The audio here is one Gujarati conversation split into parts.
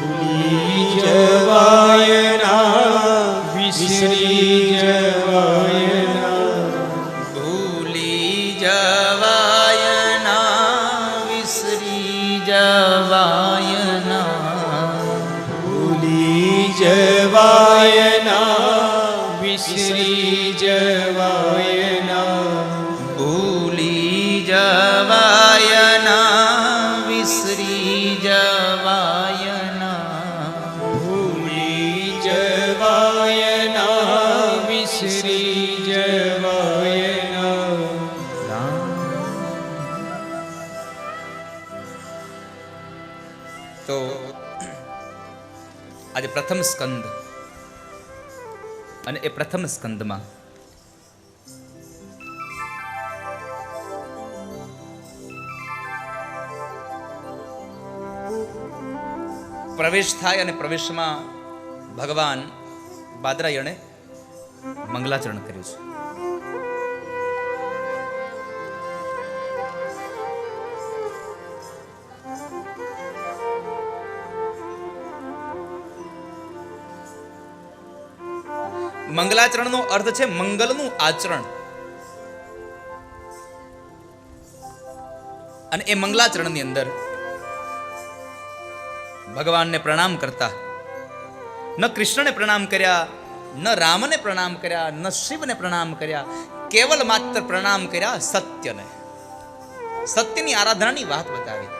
ભૂલી જવાય ના, વિસરી જવાય ના, ભૂલી જવાય ના, વિસરી જવાય ના, ભૂલી જવાય ના, વિસરી જવાય ના, ભૂલી જવાય ના, વિસરી જવાય ના, ભૂલી જવાય ના, વિસરી જવાય ના. તો આજે પ્રથમ સ્કંદ, અને એ પ્રથમ સ્કંદમાં પ્રવેશ થાય અને પ્રવેશમાં ભગવાન બાદરાયણે મંગલાચરણ કર્યું છે. મંગલાચરણનો અર્થ છે મંગલનું આચરણ, અને એ મંગલાચરણની અંદર ભગવાનને પ્રણામ કરતા ન કૃષ્ણને પ્રણામ કર્યા, ન રામને પ્રણામ કર્યા, ન શિવને પ્રણામ કર્યા, કેવલ માત્ર પ્રણામ કર્યા સત્યને. સત્યની આરાધનાની વાત બતાવી,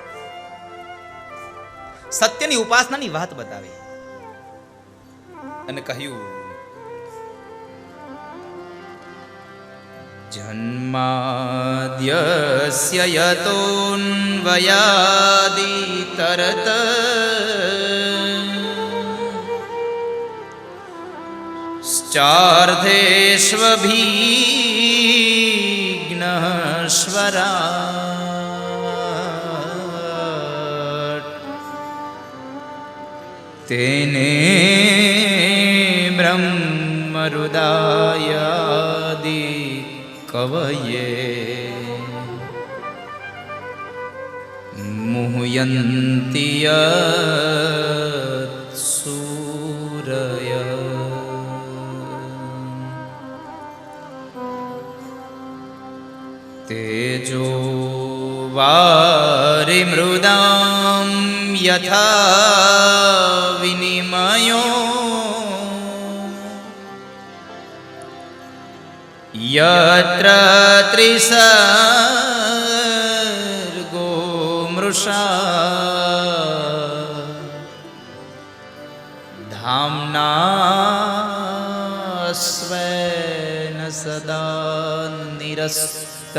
સત્યની ઉપાસનાની વાત બતાવી અને કહ્યું, જન્માદ્યસ્ય યતોન્વયાદિતરત ચાર્ધેષ્વભીઘ્નઃ સ્વરાટ તેને બ્રહ્મરુદાયાદિ કવયે મુહ્યન્તિ યત સૂરય. તેજો વારિમૃદાં યથા વિનિમયો યત્ર ત્રિસર્ગો મૃષા ધામ્ના સ્વેન સદા નિરસ્ત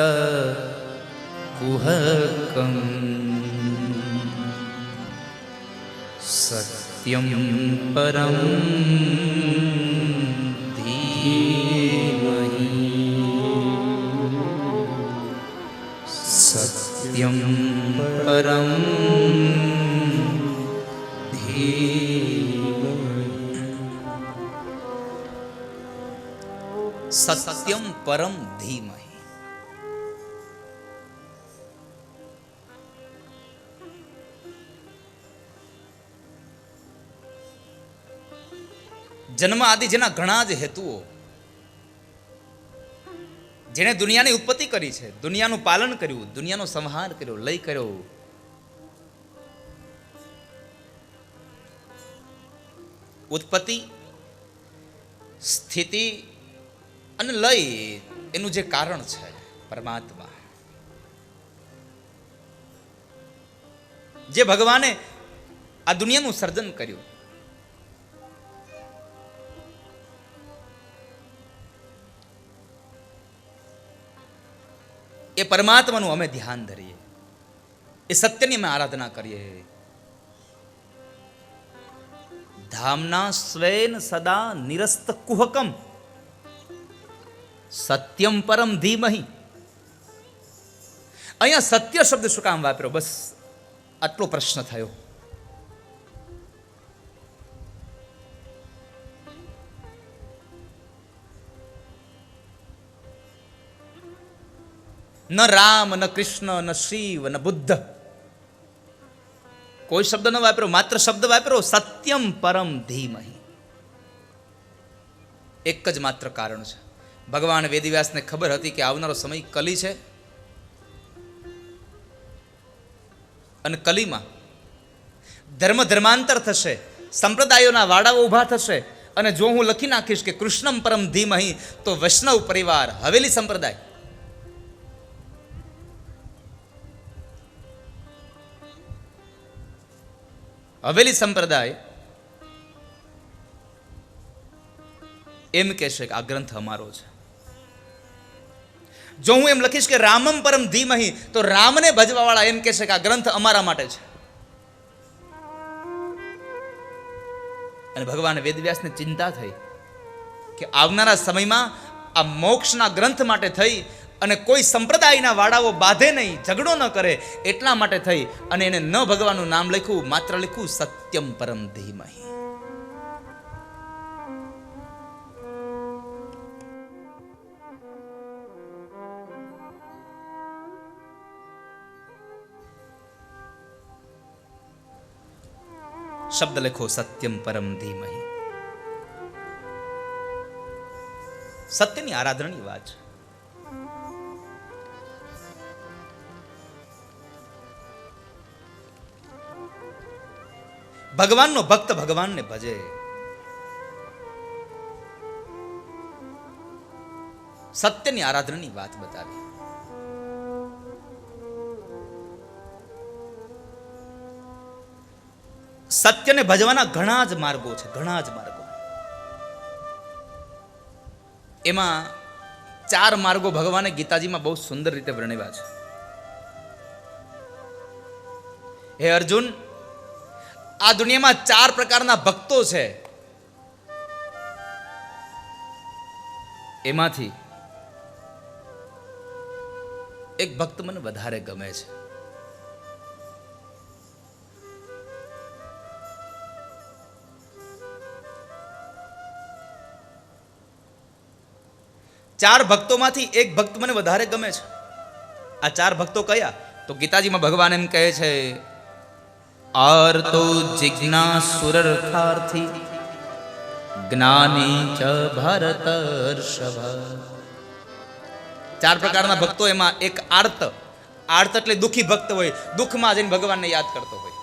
કુહકં સત્યમ પરમ સત્યમ પરમ સત્યમ પરમ ધીમહિ. જન્મ આદિ જેના ઘણા જ હેતુઓ, જેણે દુનિયાની ઉત્પત્તિ કરી છે, દુનિયાનું પાલન કર્યું, દુનિયાનો સંહાર કર્યો, લય કર્યો, ઉત્પત્તિ, સ્થિતિ અને લય એનું જે કારણ છે પરમાત્મા, જે ભગવાને આ દુનિયાનું સર્જન કર્યું, એ પરમાત્માનું અમે ધ્યાન ધરીએ, એ સત્યની અમે આરાધના કરીએ. ધામના સ્વેન સદા નિરસ્ત કુહકમ સત્યમ પરમ ધીમહિ. અહીંયા સત્ય શબ્દ શું કામ વાપર્યો? બસ આટલો પ્રશ્ન થયો. ન રામ, ન કૃષ્ણ, ન શિવ, ન બુદ્ધ કોઈ શબ્દ ન વાપરો, માત્ર શબ્દ વાપરો સત્યમ પરમ ધીમહિ. એક જ માત્ર કારણ છે. ભગવાન વેદવ્યાસને ખબર હતી કે આવનારો સમય કલી છે અને કલીમાં ધર્માંતર થશે, સંપ્રદાયોના વાડાઓ ઊભા થશે. અને જો હું લખી નાખીશ કે કૃષ્ણમ પરમ ધીમહિ, તો વૈષ્ણવ પરિવાર, હવેલી સંપ્રદાય, હવેલી સંપ્રદાય એમ કહેશે કે આ ગ્રંથ અમારો છે. જો હું એમ લખીશ કે રામમ પરમ ધીમહિ, તો રામને ભજવા વાળા એમ કહેશે કે આ ગ્રંથ અમારા માટે છે. અને ભગવાન વેદવ્યાસને ચિંતા થઈ કે આવનારા સમયમાં આ મોક્ષના ગ્રંથ માટે થઈ અને કોઈ સંપ્રદાયના વાડાઓ બાંધે નહીં, ઝઘડો ન કરે, એટલા માટે થઈ અને એને ન ભગવાનનું નામ લખ્યું, માત્ર લખ્યું સત્યમ પરમ ધીમહિ. શબ્દ લખો સત્યમ પરમ ધીમહિ. સત્યની આરાધનાની વાત છે. ભગવાનનો ભક્ત ભગવાનને ભજે. સત્યની આરાધનાની વાત બતાવી. સત્યને ભજવાના ઘણા જ માર્ગો છે, ઘણા જ માર્ગો. એમાં 4 માર્ગો ભગવાને ગીતાજીમાં બહુ સુંદર રીતે વર્ણવ્યા છે. હે અર્જુન, આ દુનિયામાં 4 પ્રકારના ભક્તો છે. એમાંથી એક ભક્ત મને વધારે ગમે છે. ચાર ભક્તોમાંથી એક ભક્ત મને વધારે ગમે છે. આ 4 ભક્તો કયા? તો ગીતાજીમાં ભગવાન એમ કહે છે, આર્તો જિજ્ઞાસુરર્થાર્થી જ્ઞાની ચ ભરતર્ષભ. 4 પ્રકારના ભક્તો. એમાં એક આર્ત. આર્ત એટલે દુઃખી ભક્ત હોય, દુઃખમાં જઈને ભગવાનને યાદ કરતો હોય.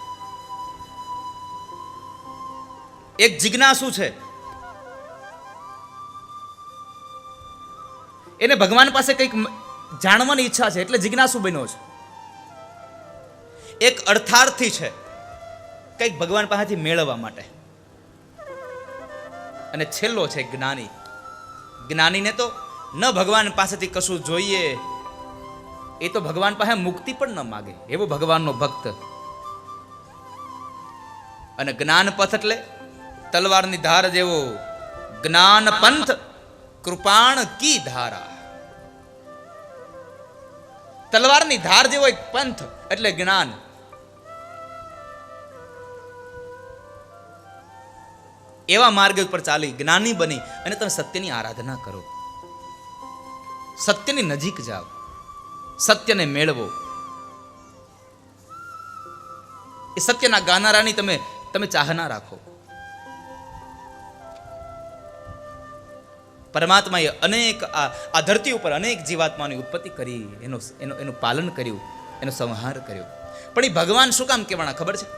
એક જિજ્ઞાસુ છે, એને ભગવાન પાસે કંઈક જાણવાની ઈચ્છા છે એટલે જિજ્ઞાસુ બન્યો છે. એક અર્થાર્થી છે, કંઈક ભગવાન પાસેથી મેળવવા માટે. અને છેલ્લો છે જ્ઞાની. જ્ઞાનીને તો ન ભગવાન પાસેથી કશું જોઈએ, એ તો ભગવાન પાસે મુક્તિ પણ ન માગે, એવો ભગવાનનો ભક્ત. અને જ્ઞાન પથ એટલે તલવારની ધાર જેવો. જ્ઞાન પંથ કૃપાણ કી ધારા. તલવારની ધાર જેવો એક પંથ એટલે જ્ઞાન. એવા માર્ગ ઉપર ચાલી જ્ઞાની બની અને તમે સત્યની આરાધના કરો, સત્યની નજીક જાઓ, સત્યને મેળવો. એ સત્યના ગાનારાની તમે ચાહના રાખો. પરમાત્માએ અનેક આ ધરતી ઉપર અનેક જીવાત્માની ઉત્પત્તિ કરી, એનું પાલન કર્યું, એનો સંહાર કર્યો. પણ એ ભગવાન શું કામ કહેવાના ખબર છે?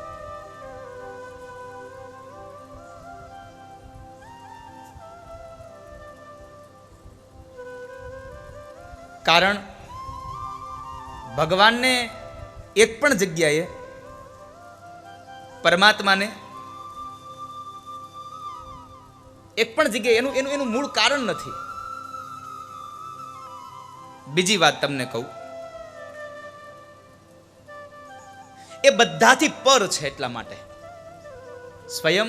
કારણ ભગવાનને એક પણ જગ્યાએ, પરમાત્માને એક પણ જગ્યાએ એનું મૂળ કારણ નથી. બીજી વાત તમને કહું, એ બધાથી પર છે એટલા માટે. સ્વયં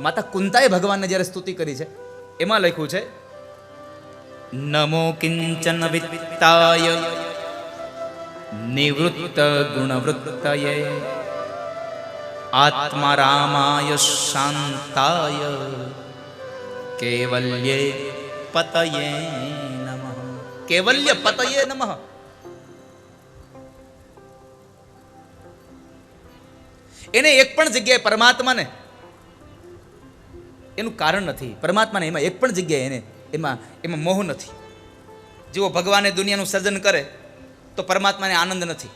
માતા કુંતાએ ભગવાનને જ્યારે સ્તુતિ કરી છે એમાં લખ્યું છે, નમો કિંચન વિત્તાય નિવૃત્ત ગુણવૃત્તયે આત્મા રામાય શાંતાય કેવલ્યે પતયે નમઃ. કેવલ્ય પતયે નમઃ. એને એક પણ જગ્યાએ પરમાત્માને એનું કારણ નથી. પરમાત્માને એમાં એક પણ જગ્યાએ એને એમાં મોહ નથી. જેવો ભગવાને દુનિયાનું સર્જન કરે તો પરમાત્માને આનંદ નથી.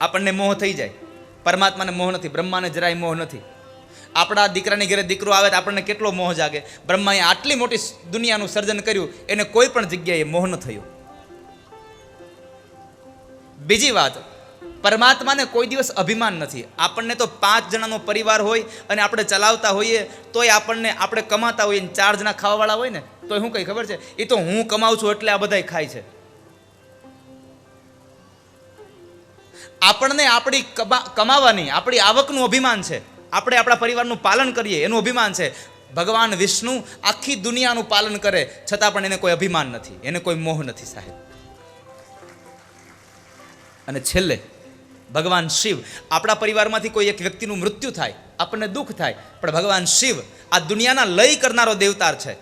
આપણને મોહ થઈ જાય, પરમાત્માને મોહ નથી. બ્રહ્માને જરાય મોહ નથી. આપણા દીકરાની ઘરે દીકરો આવે તો આપણને કેટલો મોહ જાગે. બ્રહ્માએ આટલી મોટી દુનિયાનું સર્જન કર્યું, એને કોઈ પણ જગ્યાએ મોહ ન થયો. બીજી વાત, પરમાત્માને કોઈ દિવસ અભિમાન નથી. આપણને તો 5 જણાનો પરિવાર હોય અને આપણે ચલાવતા હોઈએ તોય આપણે કમાતા હોઈએ, 4 જણા ખાવાવાળા હોય ને તો શું કઈ ખબર છે, એ તો હું કમાઉં છું એટલે આ બધાય ખાય છે. આપણને આપણી કમાવાની, આપણી આવકનું અભિમાન છે. આપણે આપણા પરિવારનું પાલન કરીએ એનું અભિમાન છે. ભગવાન વિષ્ણુ આખી દુનિયાનું પાલન કરે છતાં પણ એને કોઈ અભિમાન નથી, એને કોઈ મોહ નથી સાહેબ. અને છેલ્લે ભગવાન શિવ, આપણા પરિવારમાંથી કોઈ એક વ્યક્તિનું મૃત્યુ થાય, આપણને દુઃખ થાય, પણ ભગવાન શિવ આ દુનિયાના લય કરનારો દેવતા છે,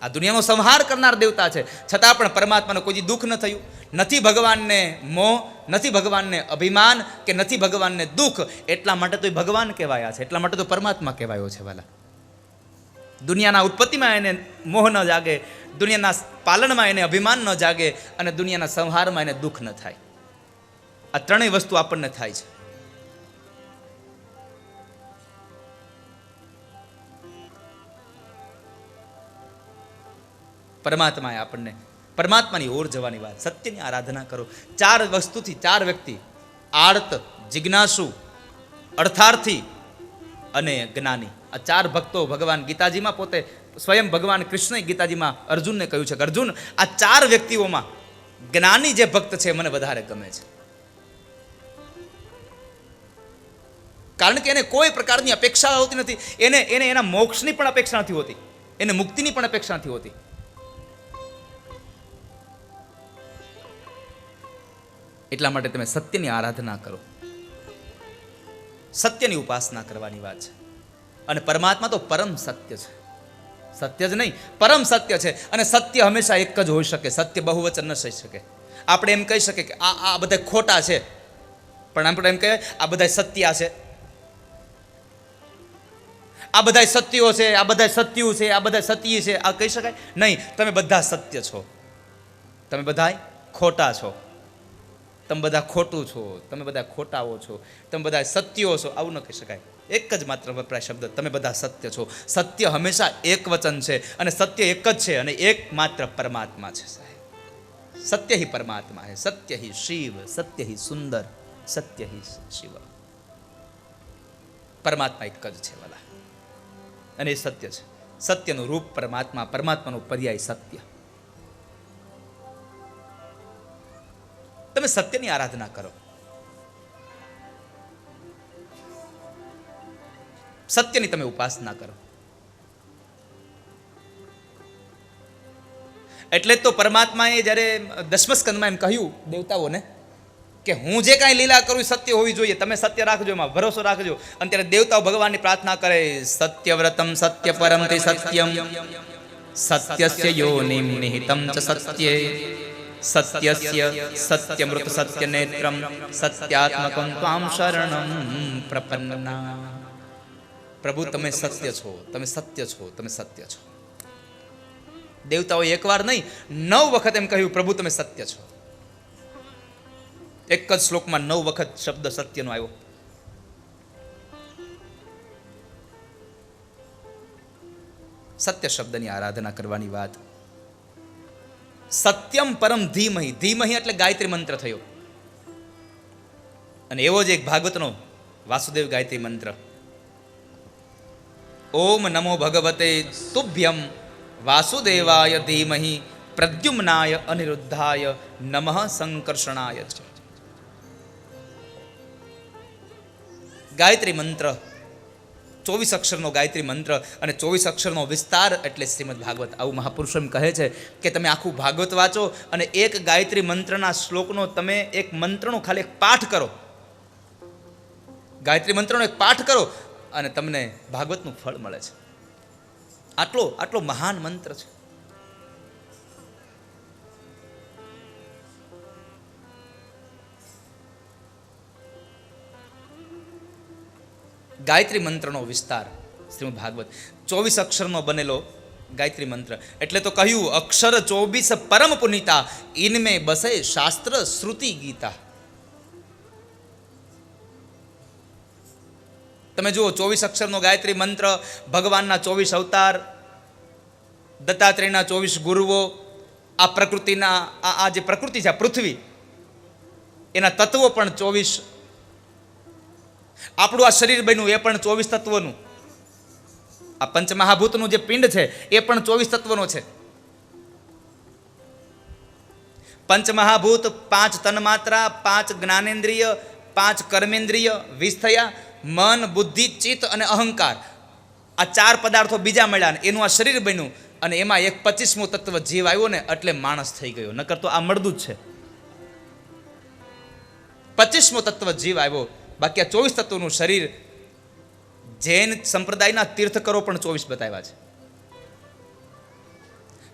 આ દુનિયાનો સંહાર કરનાર દેવતા છે, છતાં પણ પરમાત્માને કોઈ દુઃખ ન થયું. નથી ભગવાનને મોહ, નથી ભગવાનને અભિમાન, કે નથી ભગવાનને દુઃખ. એટલા માટે તો ભગવાન કહેવાયા છે, એટલા માટે તો પરમાત્મા કહેવાયો છે. વાલા, દુનિયાના ઉત્પત્તિમાં એને મોહ ન જાગે, દુનિયાના પાલનમાં એને અભિમાન ન જાગે, અને દુનિયાના સંહારમાં એને દુઃખ ન થાય. આ ત્રણેય વસ્તુ આપણને થાય છે. પરમાત્માએ આપણને પરમાત્માની ઓર જવાની વાત, સત્યની આરાધના કરો. 4 વસ્તુથી 4 વ્યક્તિ, આર્ત, જિજ્ઞાસુ, અર્થાર્થી અને જ્ઞાની, આ 4 ભક્તો ભગવાન ગીતાજીમાં પોતે સ્વયં ભગવાન કૃષ્ણએ ગીતાજીમાં અર્જુનને કહ્યું છે કે અર્જુન, આ 4 વ્યક્તિઓમાં જ્ઞાની જે ભક્ત છે મને વધારે ગમે છે. કારણ કે એને કોઈ પ્રકારની અપેક્ષા હોતી નથી. એને એના મોક્ષની પણ અપેક્ષા નથી હોતી, એને મુક્તિની પણ અપેક્ષા નથી હોતી. એટલા માટે તમે સત્યની આરાધના કરો, સત્યની ઉપાસના કરવાની વાત છે. અને પરમાત્મા તો પરમ સત્ય છે, સત્ય જ નહીં પરમ સત્ય છે. અને સત્ય હંમેશા એક જ હોઈ શકે, સત્ય બહુવચન ન થઈ શકે. આપણે એમ કહી શકીએ કે આ બધા ખોટા છે, પણ આપણે એમ કહીએ આ બધા સત્યા છે, આ બધા સત્યો છે, આ બધા સત્યુ છે, આ બધા સત્ય છે, આ કહી શકાય નહીં. તમે બધા સત્ય છો, તમે બધા ખોટા છો, તમે બધા ખોટું છો, તમે બધા ખોટાઓ છો, તમે બધા સત્યો છો, આવું ન કહી શકાય. એક જ માત્ર વપરાય શબ્દ, તમે બધા સત્ય છો. સત્ય હંમેશા એક વચન છે, અને સત્ય એક જ છે, અને એક માત્ર પરમાત્મા છે સાહેબ. સત્ય હિ પરમાત્મા હૈ, સત્ય હિ શિવ, સત્ય હિ સુંદર, સત્ય હિ શિવ. પરમાત્મા એક જ છે વાલા, અને એ સત્ય છે. સત્યનું રૂપ પરમાત્મા, પરમાત્માનું પર્યાય સત્ય. તમે સત્યની આરાધના કરો, સત્યની તમે ઉપાસના કરો. એટલે તો પરમાત્માએ જ્યારે 10મા સ્કંદમાં એમ કહ્યું દેવતાઓને કે હું જે કાંઈ લીલા કરું સત્ય હોવી જોઈએ, તમે સત્ય રાખજો, એમાં ભરોસો રાખજો. અને ત્યારે દેવતાઓ ભગવાનની પ્રાર્થના કરે, સત્યવ્રતમ સત્ય પરમ તે સત્યમ, સત્યસ્ય યોનિમ નિહિતમ ચ સત્યે, સત્યસ્ય સત્યમૃત સત્ય નેત્રમ, સત્યાત્મકમ ત્વામ શરણમ પ્રપન્ના. પ્રભુ તમે સત્ય છો, તમે સત્ય છો, તમે સત્ય છો. દેવતાઓએ એકવાર નહીં 9 વખત એમ કહ્યું, પ્રભુ તમે સત્ય છો. એક જ શ્લોકમાં 9 વખત શબ્દ સત્યનો આવ્યો. સત્ય શબ્દની આરાધના કરવાની વાત. સત્યમ પરમ ધીમહિ, ધીમહિ એટલે ગાયત્રી મંત્ર થયો. અને એવો જ એક ભાગવતનો વાસુદેવ ગાયત્રી મંત્ર, ઓમ નમો ભગવતે તુભ્યમ વાસુદેવાય ધીમહિ પ્રદ્યુમ્નાય અનિરુદ્ધાય નમઃ સંકર્ષણાય. ગાયત્રી મંત્ર 24 અક્ષરનો ગાયત્રી મંત્ર, અને 24 અક્ષરનો વિસ્તાર એટલે શ્રીમદ ભાગવત. આવું મહાપુરુષો એમ કહે છે કે તમે આખું ભાગવત વાંચો અને એક ગાયત્રી મંત્રના શ્લોકનો તમે એક મંત્રનો ખાલી એક પાઠ કરો, ગાયત્રી મંત્રનો એક પાઠ કરો અને તમને ભાગવતનું ફળ મળે છે. આટલો મહાન મંત્ર છે. ગાયત્રી મંત્રનો વિસ્તાર શ્રીમદ ભાગવત 24 અક્ષરનો બનેલો ગાયત્રી મંત્ર. એટલે તો કહ્યું અક્ષર 24 પરમ પુનિતા, ઇનમે બસે શાસ્ત્ર શ્રુતિ ગીતા. તમે જુઓ 24 અક્ષરનો ગાયત્રી મંત્ર, ભગવાનના 24 અવતાર, દત્તાત્રેયના 24 ગુરુઓ, આ પ્રકૃતિના આ જે પ્રકૃતિ છે, આ પૃથ્વી, એના તત્વો પણ 24. આપણું આ શરીર બન્યું એ પણ 24 તત્વોનું. આ પંચમહાભૂતનું જે પિંડ છે એ પણ 24 તત્વનો છે. પંચમહાભૂત 5 તન્માત્રા, 5 જ્ઞાનેન્દ્રિય, 5 કર્મેન્દ્રિય, 20 થયા, મન, બુદ્ધિ, ચિત્ત અને અહંકાર. આ 4 પદાર્થો બીજા મળ્યા ને એનું આ શરીર બન્યું, અને એમાં એક 25મું તત્વ જીવ આવ્યો ને એટલે માણસ થઈ ગયો. નકર તો આ મળદું જ છે. 25મું તત્વ જીવ આવ્યો, બાકી આ 24 તત્વનું શરીર. જૈન સંપ્રદાયના તીર્થકરો પણ 24 બતાવ્યા છે.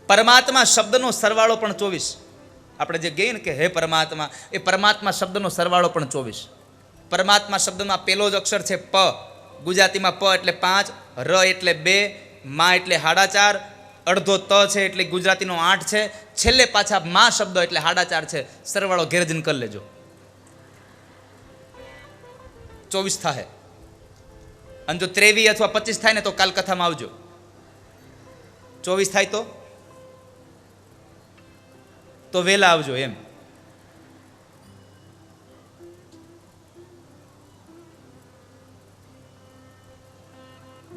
પરમાત્મા શબ્દનો સરવાળો પણ 24. આપણે જે કહીએ ને કે હે પરમાત્મા, એ પરમાત્મા શબ્દનો સરવાળો પણ 24. પરમાત્મા શબ્દમાં પહેલો જ અક્ષર છે પ. ગુજરાતીમાં પ એટલે 5, ર એટલે 2, મા એટલે 4.5, અડધો ત છે એટલે ગુજરાતીનો 8 છે, છેલ્લે પાછા મા શબ્દ એટલે 4.5 છે. સરવાળો ઘેરજીને કરી લેજો, 24 થાય. અને જો 23 અથવા 25 થાય ને તો કાલ કથામાં આવજો. 24 થાય તો વહેલા આવજો એમ.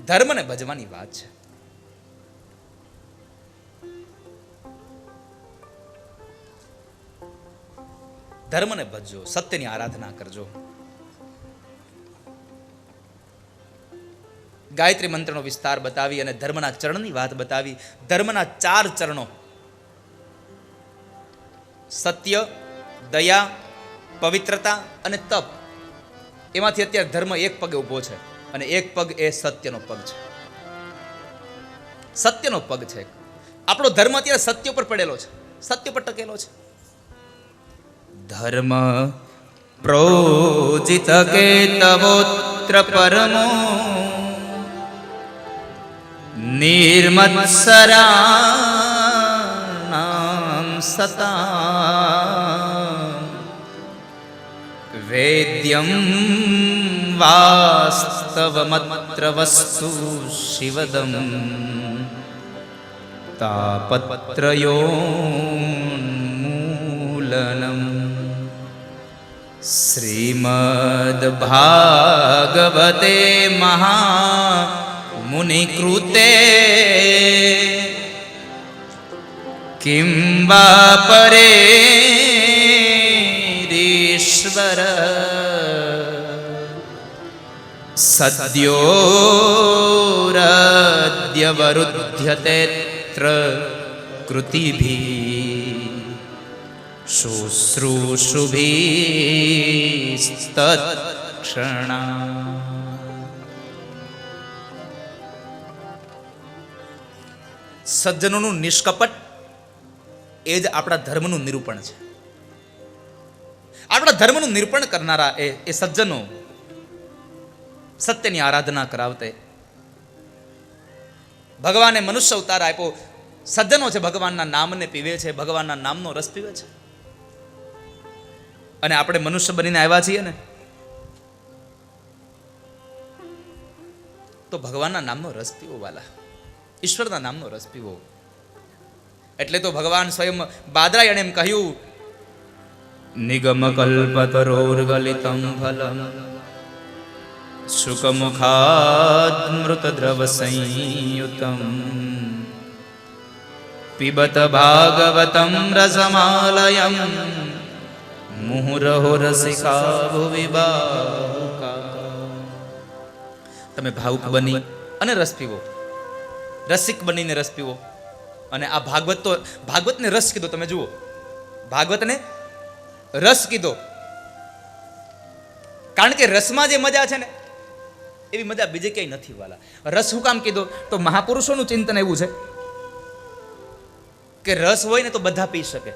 ધર્મને ભજવાની વાત છે. ધર્મને ભજજો, સત્યની આરાધના કરજો. ગાયત્રી મંત્રનો વિસ્તાર બતાવી અને ધર્મના ચરણની વાત બતાવી. ધર્મના 4 ચરણો: સત્ય, દયા, પવિત્રતા અને તપ. એમાંથી અત્યારે ધર્મ એક પગે ઊભો છે, અને એક પગ એ સત્યનો પગ છે. સત્યનો પગ છે. આપણો ધર્મ અત્યારે સત્ય પર પડેલો છે, સત્ય પર ટકેલો છે. ધર્મ પ્રોજિત કેતવોત્ર પરમો નિર્મત્સરાણામ સતા વેદ્યમ વાસ્તવમત્ર વસ્તુ શિવદમ તાપત્રયોન્મૂલનમ. શ્રીમદ ભાગવતે મુનિકૃતે કિં વા પરેરીશ્વર સદ્યોરદ્યવરુધ્યતેત્ર કૃતિભિ શુશ્રૂષુભિસ્તત્ક્ષણા. સજ્જનોનું નિષ્કપટ એ જ આપણા ધર્મનું નિરૂપણ છે. આપણા ધર્મનું નિરૂપણ કરનારા એ સજ્જનો સત્યની આરાધના કરાવતે. ભગવાને મનુષ્ય અવતાર આપ્યો. સજ્જનો છે, ભગવાનના નામને પીવે છે, ભગવાનના નામનો રસ પીવે છે. અને આપણે મનુષ્ય બનીને આવ્યા છીએ ને, તો ભગવાનના નામનો રસ પીવો વાલા, ઈશ્વરના નામનો રસ પીવો. એટલે તો ભગવાન સ્વયં બાદરાયણે એમ કહ્યું, નિગમ કલ્પતરોર્ગલિતમ ફલમ શુકમુખાદ મૃતદ્રવ સંયુતમ પિબત ભાગવતમ રસમાલયમ મુહુરહો રસિકા ભુવિ બાહુકા. તમે ભાવુક બની અને રસ પીવો, રસિક બનીને રસ પીવો. અને આ ભાગવતને રસ કીધો. તમે જુઓ, ભાગવતને રસ કીધો, કારણ કે રસમાં જે મજા છે ને એવી મજા બીજે ક્યાંય નથી વાલા. રસ શું કામ કીધો? તો મહાપુરુષોનું ચિંતન એવું છે કે રસ હોય ને તો બધા પી શકે.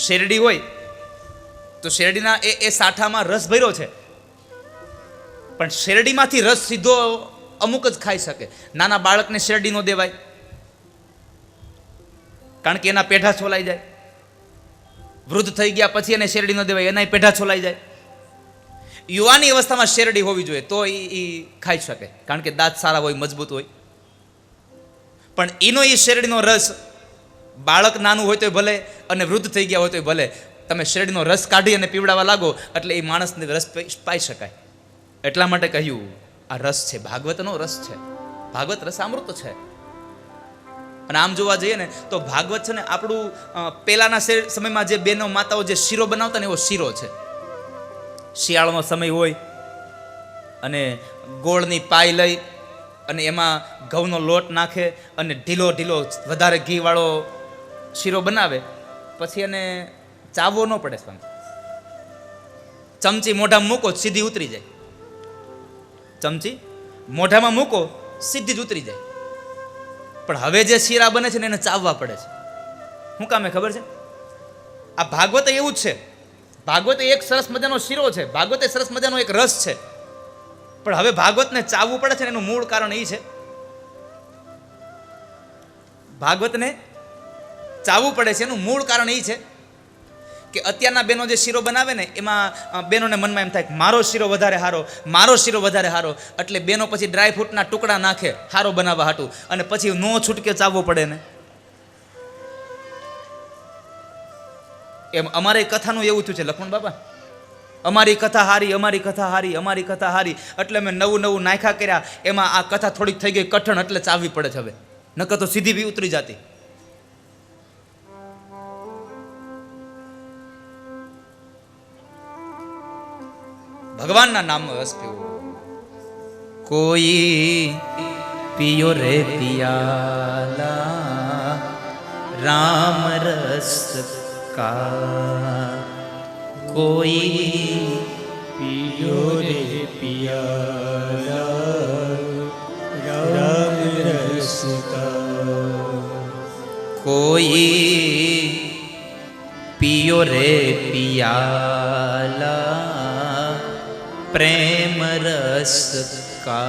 શેરડી હોય તો શેરડીના એ સાઠામાં રસ ભર્યો છે, પણ શેરડીમાંથી રસ સીધો અમુક જ ખાઈ શકે. નાના બાળકને શેરડી નો દેવાય, કારણ કે એના પેઢા છોલાઈ જાય. વૃદ્ધ થઈ ગયા પછી એને શેરડી નો દેવાય, એના પેઢા છોલાઈ જાય. યુવાની અવસ્થામાં શેરડી હોવી જોઈએ તો એ ખાઈ શકે, કારણ કે દાંત સારા હોય, મજબૂત હોય. પણ એનો એ શેરડીનો રસ બાળક નાનું હોય તોય ભલે અને વૃદ્ધ થઈ ગયા હોય તોય ભલે, તમે શેરડીનો રસ કાઢી અને પીવડાવવા લાગો એટલે એ માણસને રસ પાઈ શકાય. એટલા માટે કહ્યું આ રસ છે, ભાગવતનો રસ છે. ભાગવત રસ અમૃત છે. અને આમ જોવા જઈએ ને તો ભાગવત છે ને આપણું પહેલાના સમયમાં જે બહેનો માતાઓ જે શીરો બનાવતા ને એવો શીરો છે. શિયાળાનો સમય હોય અને ગોળની પાઈ લઈ અને એમાં ઘઉંનો લોટ નાખે અને ઢીલો ઢીલો વધારે ઘીવાળો શીરો બનાવે, પછી એને ચાવવો ન પડે. ચમચી મોઢામાં મૂકો સીધી ઉતરી જાય. ચમચી મોઢામાં મૂકો સીધી જ ઉતરી જાય. પણ હવે જે શીરા બને છે ને એને ચાવવા પડે છે. શું કામે ખબર છે? આ ભાગવત એવું જ છે. ભાગવત એક સરસ મજાનો શીરો છે, ભાગવત સરસ મજાનો એક રસ છે. પણ હવે ભાગવતને ચાવવું પડે છે ને એનું મૂળ કારણ એ છે, ભાગવતને ચાવવું પડે છે એનું મૂળ કારણ એ છે કે અત્યારના બહેનો જે શીરો બનાવે ને એમાં બહેનોને મનમાં એમ થાય કે મારો શીરો વધારે સારો, મારો શીરો વધારે સારો. એટલે બહેનો પછી ડ્રાયફ્રૂટના ટુકડા નાખે સારો બનાવવા હાટું, અને પછી નો છૂટકે ચાવવો પડે ને. એમ અમારે કથાનું એવું થયું છે લક્ષ્મણ બાપા, અમારી કથા હારી, અમારી કથા હારી, અમારી કથા હારી. એટલે મેં નવું નવું નાખ્યા કર્યા, એમાં આ કથા થોડીક થઈ ગઈ કઠણ, એટલે ચાવવી પડે છે હવે, નકર તો સીધી બી ઉતરી જતી. ભગવાનના નામનો રસ પીવો. કોઈ પિયો રે પિયાલા રામ રસ કા, કોઈ पियो रे पियाला राम रस का, કોઈ પિયો રે પિયાલા પ્રેમ રસ કા,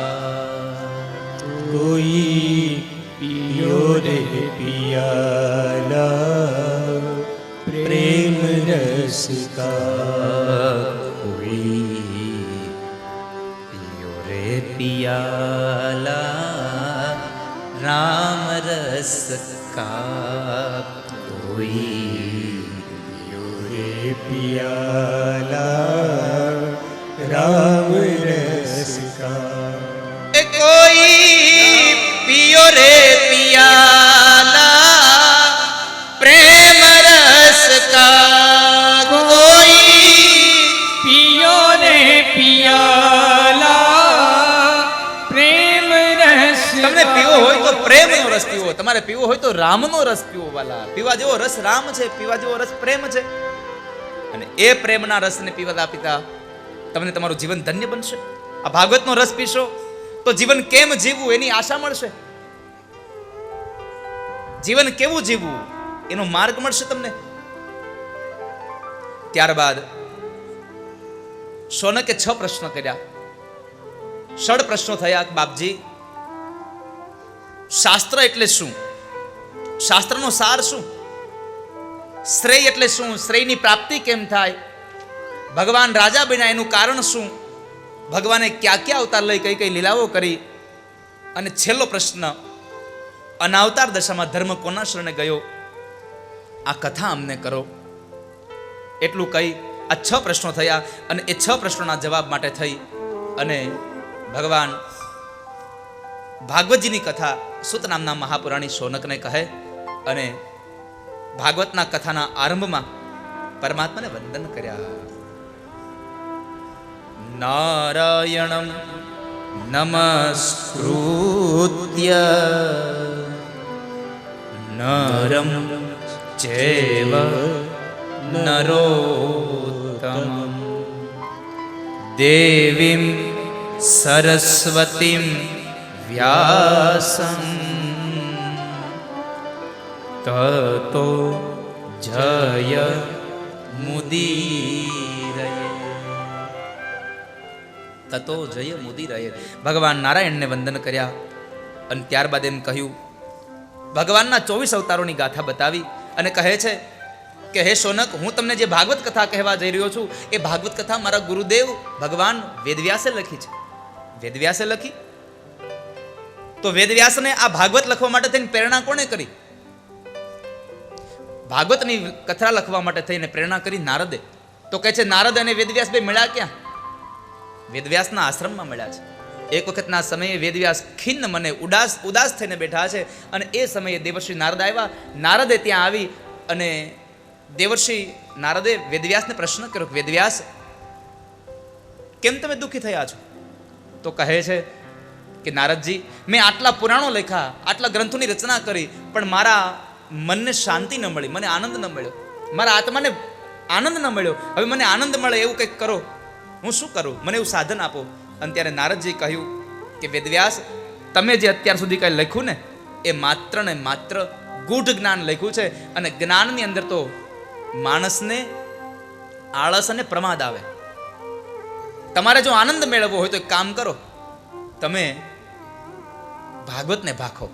कोई पियो रे पियाला प्रेम रस का, કોઈ પિયો રે પિયાલા રામ રસ કા, કોઈ पियो रे पियाला राम रस का, કોઈ પિયો રે પિયાલા પ્રેમ રસ કા, કોઈ पियो रे पियाला प्रेम रस તમને પીવો હોય તો પ્રેમનો રસ પીવો, તમારે પીવો હોય તો રામનો રસ પીવો. વાલા, પીવા જેવો રસ રામ છે, પીવા જેવો રસ પ્રેમ છે. અને એ પ્રેમના રસને પીવતા પીતા તમને તમારું જીવન ધન્ય બનશે. આ ભાગવતનો રસ પીશો તો જીવન કેમ જીવવું એની આશા મળશે. જીવન કેવું જીવવું એનો માર્ગ મળશે તમને. ત્યારબાદ શૌનકે 6 પ્રશ્નો કર્યા. 6 પ્રશ્નો થયા. બાપજી, શાસ્ત્ર એટલે શું? શાસ્ત્રનો સાર શું? શ્રેય એટલે શું? શ્રેયની પ્રાપ્તિ કેમ થાય? ભગવાન રાજા બન્યા એનું કારણ શું? ભગવાને ક્યાં ક્યાં અવતાર લઈ કઈ કઈ લીલાઓ કરી? અને છેલ્લો પ્રશ્ન, અનાવતાર દશામાં ધર્મ કોના શરણે ગયો? આ કથા અમને કરો. એટલું કહી આ 6 પ્રશ્નો થયા. અને એ 6 પ્રશ્નોના જવાબ માટે થઈ અને ભગવાન ભાગવતજીની કથા સુત નામના મહાપુરાણી શૌનકને કહે. અને ભાગવતના કથાના આરંભમાં પરમાત્માને વંદન કર્યા. નારાયણમ નમસ્કૃત્ય નરમ ચૈવ નરોત્તમં દેવીમ સરસ્વતીમ વ્યાસં તતો જય મુદીરયે. તતો જય મુદી રહે. ભગવાન નારાયણને વંદન કર્યા અને ત્યારબાદ એમ કહ્યું, ભગવાનના 24 અવતારોની ગાથા બતાવી અને કહે છે કે હે શૌનક, હું તમને જે ભાગવત કથા કહેવા જઈ રહ્યો છું એ ભાગવત કથા મારા ગુરુદેવ ભગવાન વેદવ્યાસે લખી છે. વેદવ્યાસે લખી તો વેદવ્યાસને આ ભાગવત લખવા માટે થઈને પ્રેરણા કોણે કરી? ભાગવતની કથા લખવા માટે થઈને પ્રેરણા કરી નારદે. તો કહે છે નારદ અને વેદવ્યાસ બે મળ્યા ક્યાં? વેદવ્યાસના આશ્રમમાં મળ્યા છે. એક વખતના સમયે વેદવ્યાસ ખિન્ન મને ઉદાસ થઈને બેઠા છે અને એ સમયે દેવર્ષિ નારદ આવ્યા. નારદે ત્યાં આવી અને દેવર્ષિ નારદે વેદવ્યાસને પ્રશ્ન કર્યો, વેદવ્યાસ કેમ તમે દુઃખી થયા છો? તો કહે છે કે નારદજી, મેં આટલા પુરાણો લખ્યા, આટલા ગ્રંથોની રચના કરી, પણ મારા મનને શાંતિ ન મળી, મને આનંદ ન મળ્યો, મારા આત્માને આનંદ ન મળ્યો. હવે મને આનંદ મળે એવું કંઈક કરો, હું શું કરું? મને એવું સાધન આપો. અને ત્યારે નારદજી કહ્યું કે વેદવ્યાસ, તમે જે અત્યાર સુધી કંઈ લખ્યું ને એ માત્ર ને માત્ર ગૂઢ જ્ઞાન લખ્યું છે. અને જ્ઞાનની અંદર તો માણસને આળસ અને પ્રમાદ આવે. તમારે જો આનંદ મેળવવો હોય તો એક કામ કરો, તમે ભાગવતને ભાખો.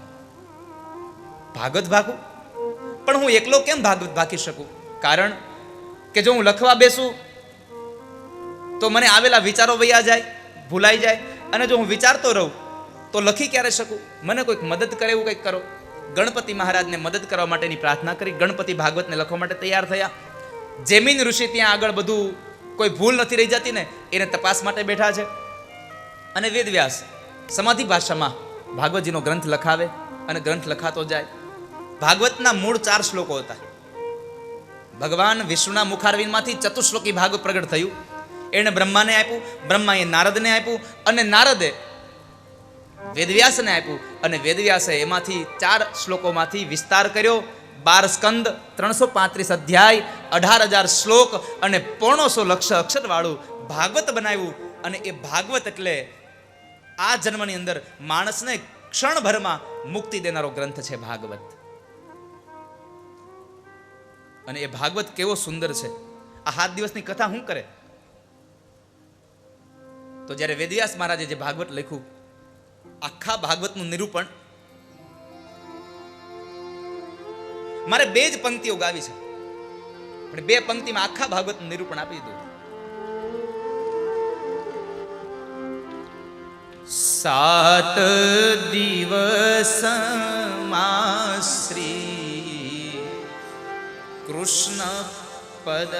ભાગવત ભાખું? પણ હું એકલો કેમ ભાગવત ભાખી શકું? કારણ કે જો હું લખવા બેસું તો મને આવેલા વિચારો વયા જાય, ભૂલાઈ જાય. અને જો હું વિચારતો રહું તો લખી ક્યારે શકું? મને કોઈક મદદ કરે એવું કંઈક કરો. ગણપતિ મહારાજને મદદ કરવા માટેની પ્રાર્થના કરી. ગણપતિ ભાગવતને લખવા માટે તૈયાર થયા. જૈમિન ઋષિ ત્યાં આગળ બધું કોઈ ભૂલ નથી રહી જતી ને એને તપાસ માટે બેઠા છે. અને વેદવ્યાસ સમાધિ ભાષામાં ભાગવતજીનો ગ્રંથ લખાવે અને ગ્રંથ લખાતો જાય. ભાગવતના મૂળ 4 શ્લોકો હતા. ભગવાન વિષ્ણુના મુખારવિંદમાંથી ચતુશ્લોકી ભાગવત પ્રગટ થયું. એણે બ્રહ્માને આપ્યું, બ્રહ્માએ નારદને આપ્યું અને નારદે વેદવ્યાસને આપ્યું. અને વેદવ્યાસે એમાંથી 4 શ્લોકોમાંથી વિસ્તાર કર્યો. 12 સ્કંદ, 335 અધ્યાય, 18,000 શ્લોક અને 1,500 લક્ષ અક્ષરવાળું ભાગવત બનાવ્યું. અને એ ભાગવત એટલે આ જન્મની અંદર માણસને ક્ષણભરમાં મુક્તિ દેનારો ગ્રંથ છે ભાગવત. અને એ ભાગવત કેવો સુંદર છે. આ 7 દિવસની કથા શું કરે? તો જ્યારે વેદવ્યાસ મહારાજે જે ભાગવત લખ્યું, આખા ભાગવતનું નિરૂપણ મારે 2 જ પંક્તિઓ ગાવી છે, પણ 2 પંક્તિમાં આખા ભાગવતનું નિરૂપણ આપી દીધું. 7 દિવસમાં શ્રી કૃષ્ણ પદ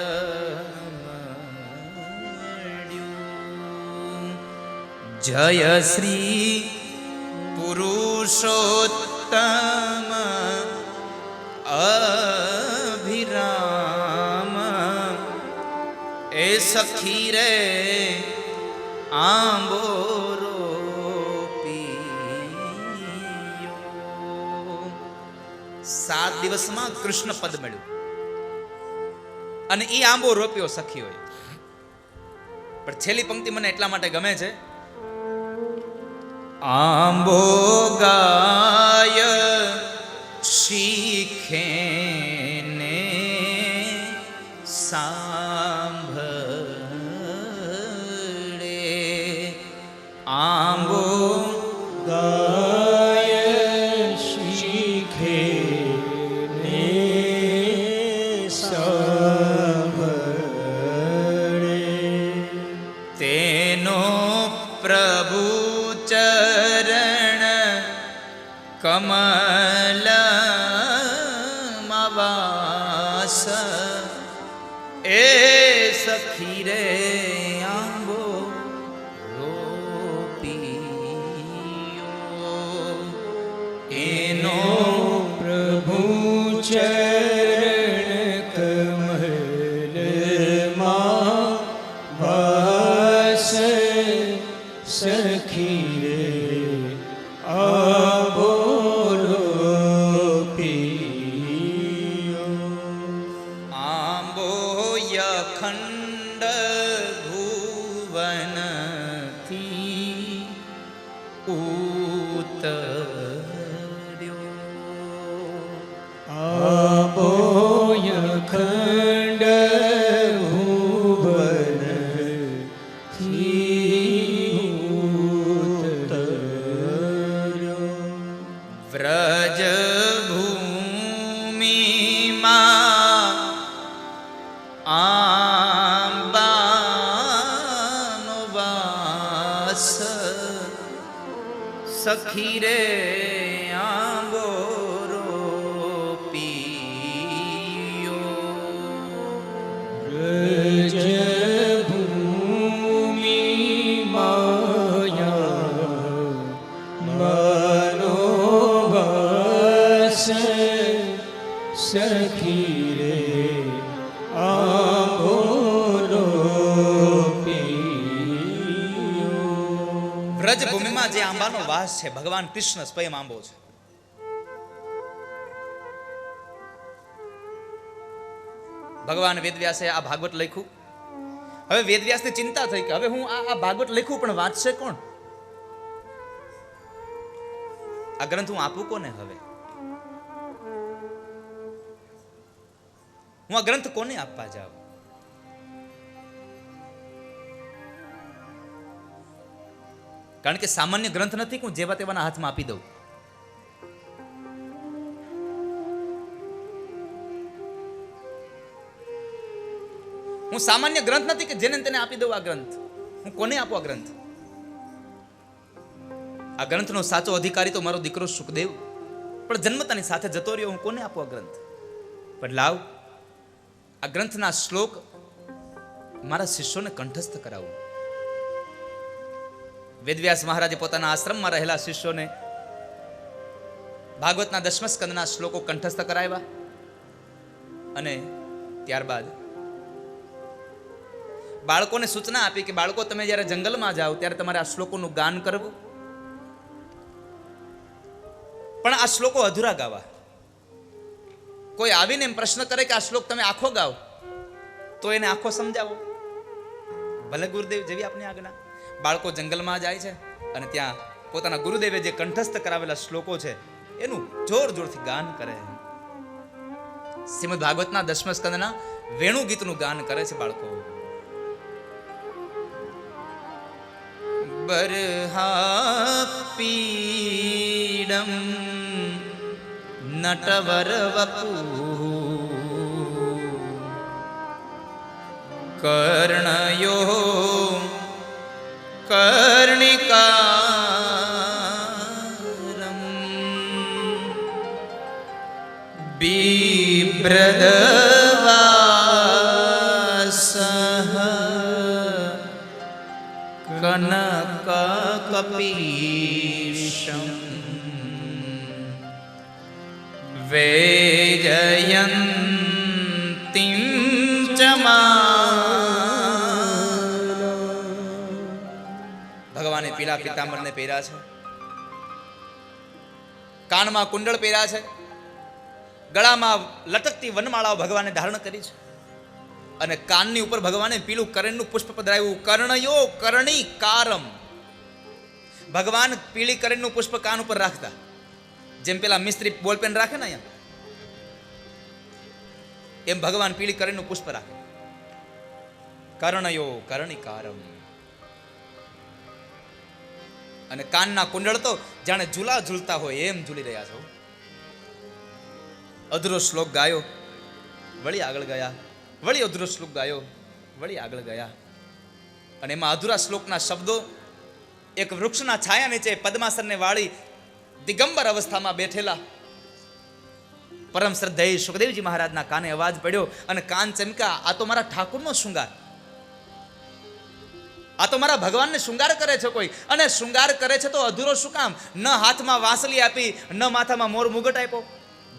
જય શ્રી પુરુષોત્તમ અભિરામ એ સખી રે આંબોરો પીયો. 7 દિવસમાં કૃષ્ણ પદ મળ્યું અને એ આંબો રોપ્યો સખી હોય. પણ છેલ્લી પંક્તિ મને એટલા માટે ગમે છે, આંબો ગાય શીખે ને સાંભળે. આંબો ગાય શીખે ને સાંભળે. તેનો પ્રભુ ચરણ કમલ વાસ એ સખી રે આંબો રોપિયો. એનો પ્રભુ ચરણ કમલમાં વાસ સખી રે આંબો રોપિયો. આંબો યખંડ ભુવનથી ઉતર્યો. આંબો યખંડ ભુવનથી સખી રે આંબોરો પીયો વ્રજ ભૂમિ માયા મનોવસ સખી રે આંબોરો પીયો. વ્રજ ભૂમિમાં જે આંબાનો વાસ છે, ભગવાન કૃષ્ણ સ્વયં આંબો છે. ભગવાન વેદવ્યાસે આ ભાગવત લખ્યું. હવે વેદવ્યાસની ચિંતા થઈ કે હવે હું આ ભાગવત લખ્યું પણ વાંચશે કોણ? આ ગ્રંથ હું આપું કોને? હવે હું આ ગ્રંથ કોને આપવા જાઉં? કારણ કે સામાન્ય ગ્રંથ નથી કે હું જેવા તેવાના હાથમાં આપી દઉં. હું સામાન્ય ગ્રંથ નથી કે જેને તેને આપી દઉં. આ ગ્રંથ હું કોને આપું? આ ગ્રંથ આ ગ્રંથનો સાચો અધિકારી તો મારો દીકરો સુખદેવ, પણ જન્મતાની સાથે જતો રહ્યો. હું કોને આપું આ ગ્રંથ? પણ લાવ, આ ગ્રંથના શ્લોક મારા શિષ્યોને કંઠસ્થ કરાવું. વેદવ્યાસ મહારાજે પોતાના આશ્રમમાં રહેલા શિષ્યોને ભાગવતના 10મા સ્કંદના શ્લોકો કંઠસ્થ કરાવ્યા અને ત્યારબાદ બાળકોને સૂચના આપી કે બાળકો, તમે જ્યારે જંગલમાં જાઓ ત્યારે તમારે આ શ્લોકોનું ગાન કરવું, પણ આ શ્લોકો અધૂરા ગાવા. કોઈ આવીને એમ પ્રશ્ન કરે કે આ શ્લોક તમે આખો ગાઓ, તો એને આખો સમજાવો. ભલે ગુરુદેવ, જેવી આપની આજ્ઞા. બાળકો જંગલમાં જાય છે અને ત્યાં પોતાના ગુરુદેવે જે કંઠસ્થ કરાવેલા શ્લોકો છે એનું જોર જોરથી ગાન કરે. શ્રીમદ ભાગવતના 10મા સ્કંદના વેણુ ગીતનું ગાન કરે છે બાળકો. બરહાપીડમ નટવર વપુ કર્ણયો કર્ણિકારમ બિભ્રદવાસઃ કનક કપીશમ વેજયંતિં ભગવાને પીળા પિતાંબરને પહેર્યા છે, કાનમાં કુંડળ પહેર્યા છે, ગળામાં લટકતી વનમાળાઓ ભગવાને ધારણ કરી છે અને કાનની ઉપર ભગવાને પીળું કરણનું પુષ્પ પધરાવ્યું. કર્ણયો કર્ણિકારમ. ભગવાન પીળી કરણનું પુષ્પ કાન ઉપર રાખતા, જેમ પેલા મિસ્ત્રી બોલપેન રાખે ને અહીંયા, એમ ભગવાન પીળી કરણનું પુષ્પ રાખે. કર્ણયો કર્ણિકારમ. અને કાનના કુંડળ તો જાણે ઝૂલા ઝૂલતા હોય એમ ઝૂલી રહ્યા છો. અધૂરો શ્લોક ગાયો, વળી આગળ ગયા, વળી અધૂરો શ્લોક ગાયો, વળી આગળ ગયા. અને એમાં અધૂરા શ્લોકના શબ્દો એક વૃક્ષના છાયા નીચે પદ્માસનને વાળી દિગંબર અવસ્થામાં બેઠેલા પરમ શ્રદ્ધેય સુખદેવજી મહારાજના કાને અવાજ પડ્યો અને કાન ચમક્યા. આ તો મારા ઠાકુરનો શૃંગાર, આ તો મારા ભગવાનને શૃંગાર કરે છે કોઈ. અને શૃંગાર કરે છે તો અધૂરો શું કામ? ન હાથમાં વાંસળી આપી, ન માથામાં મોર મુગટ આપ્યો.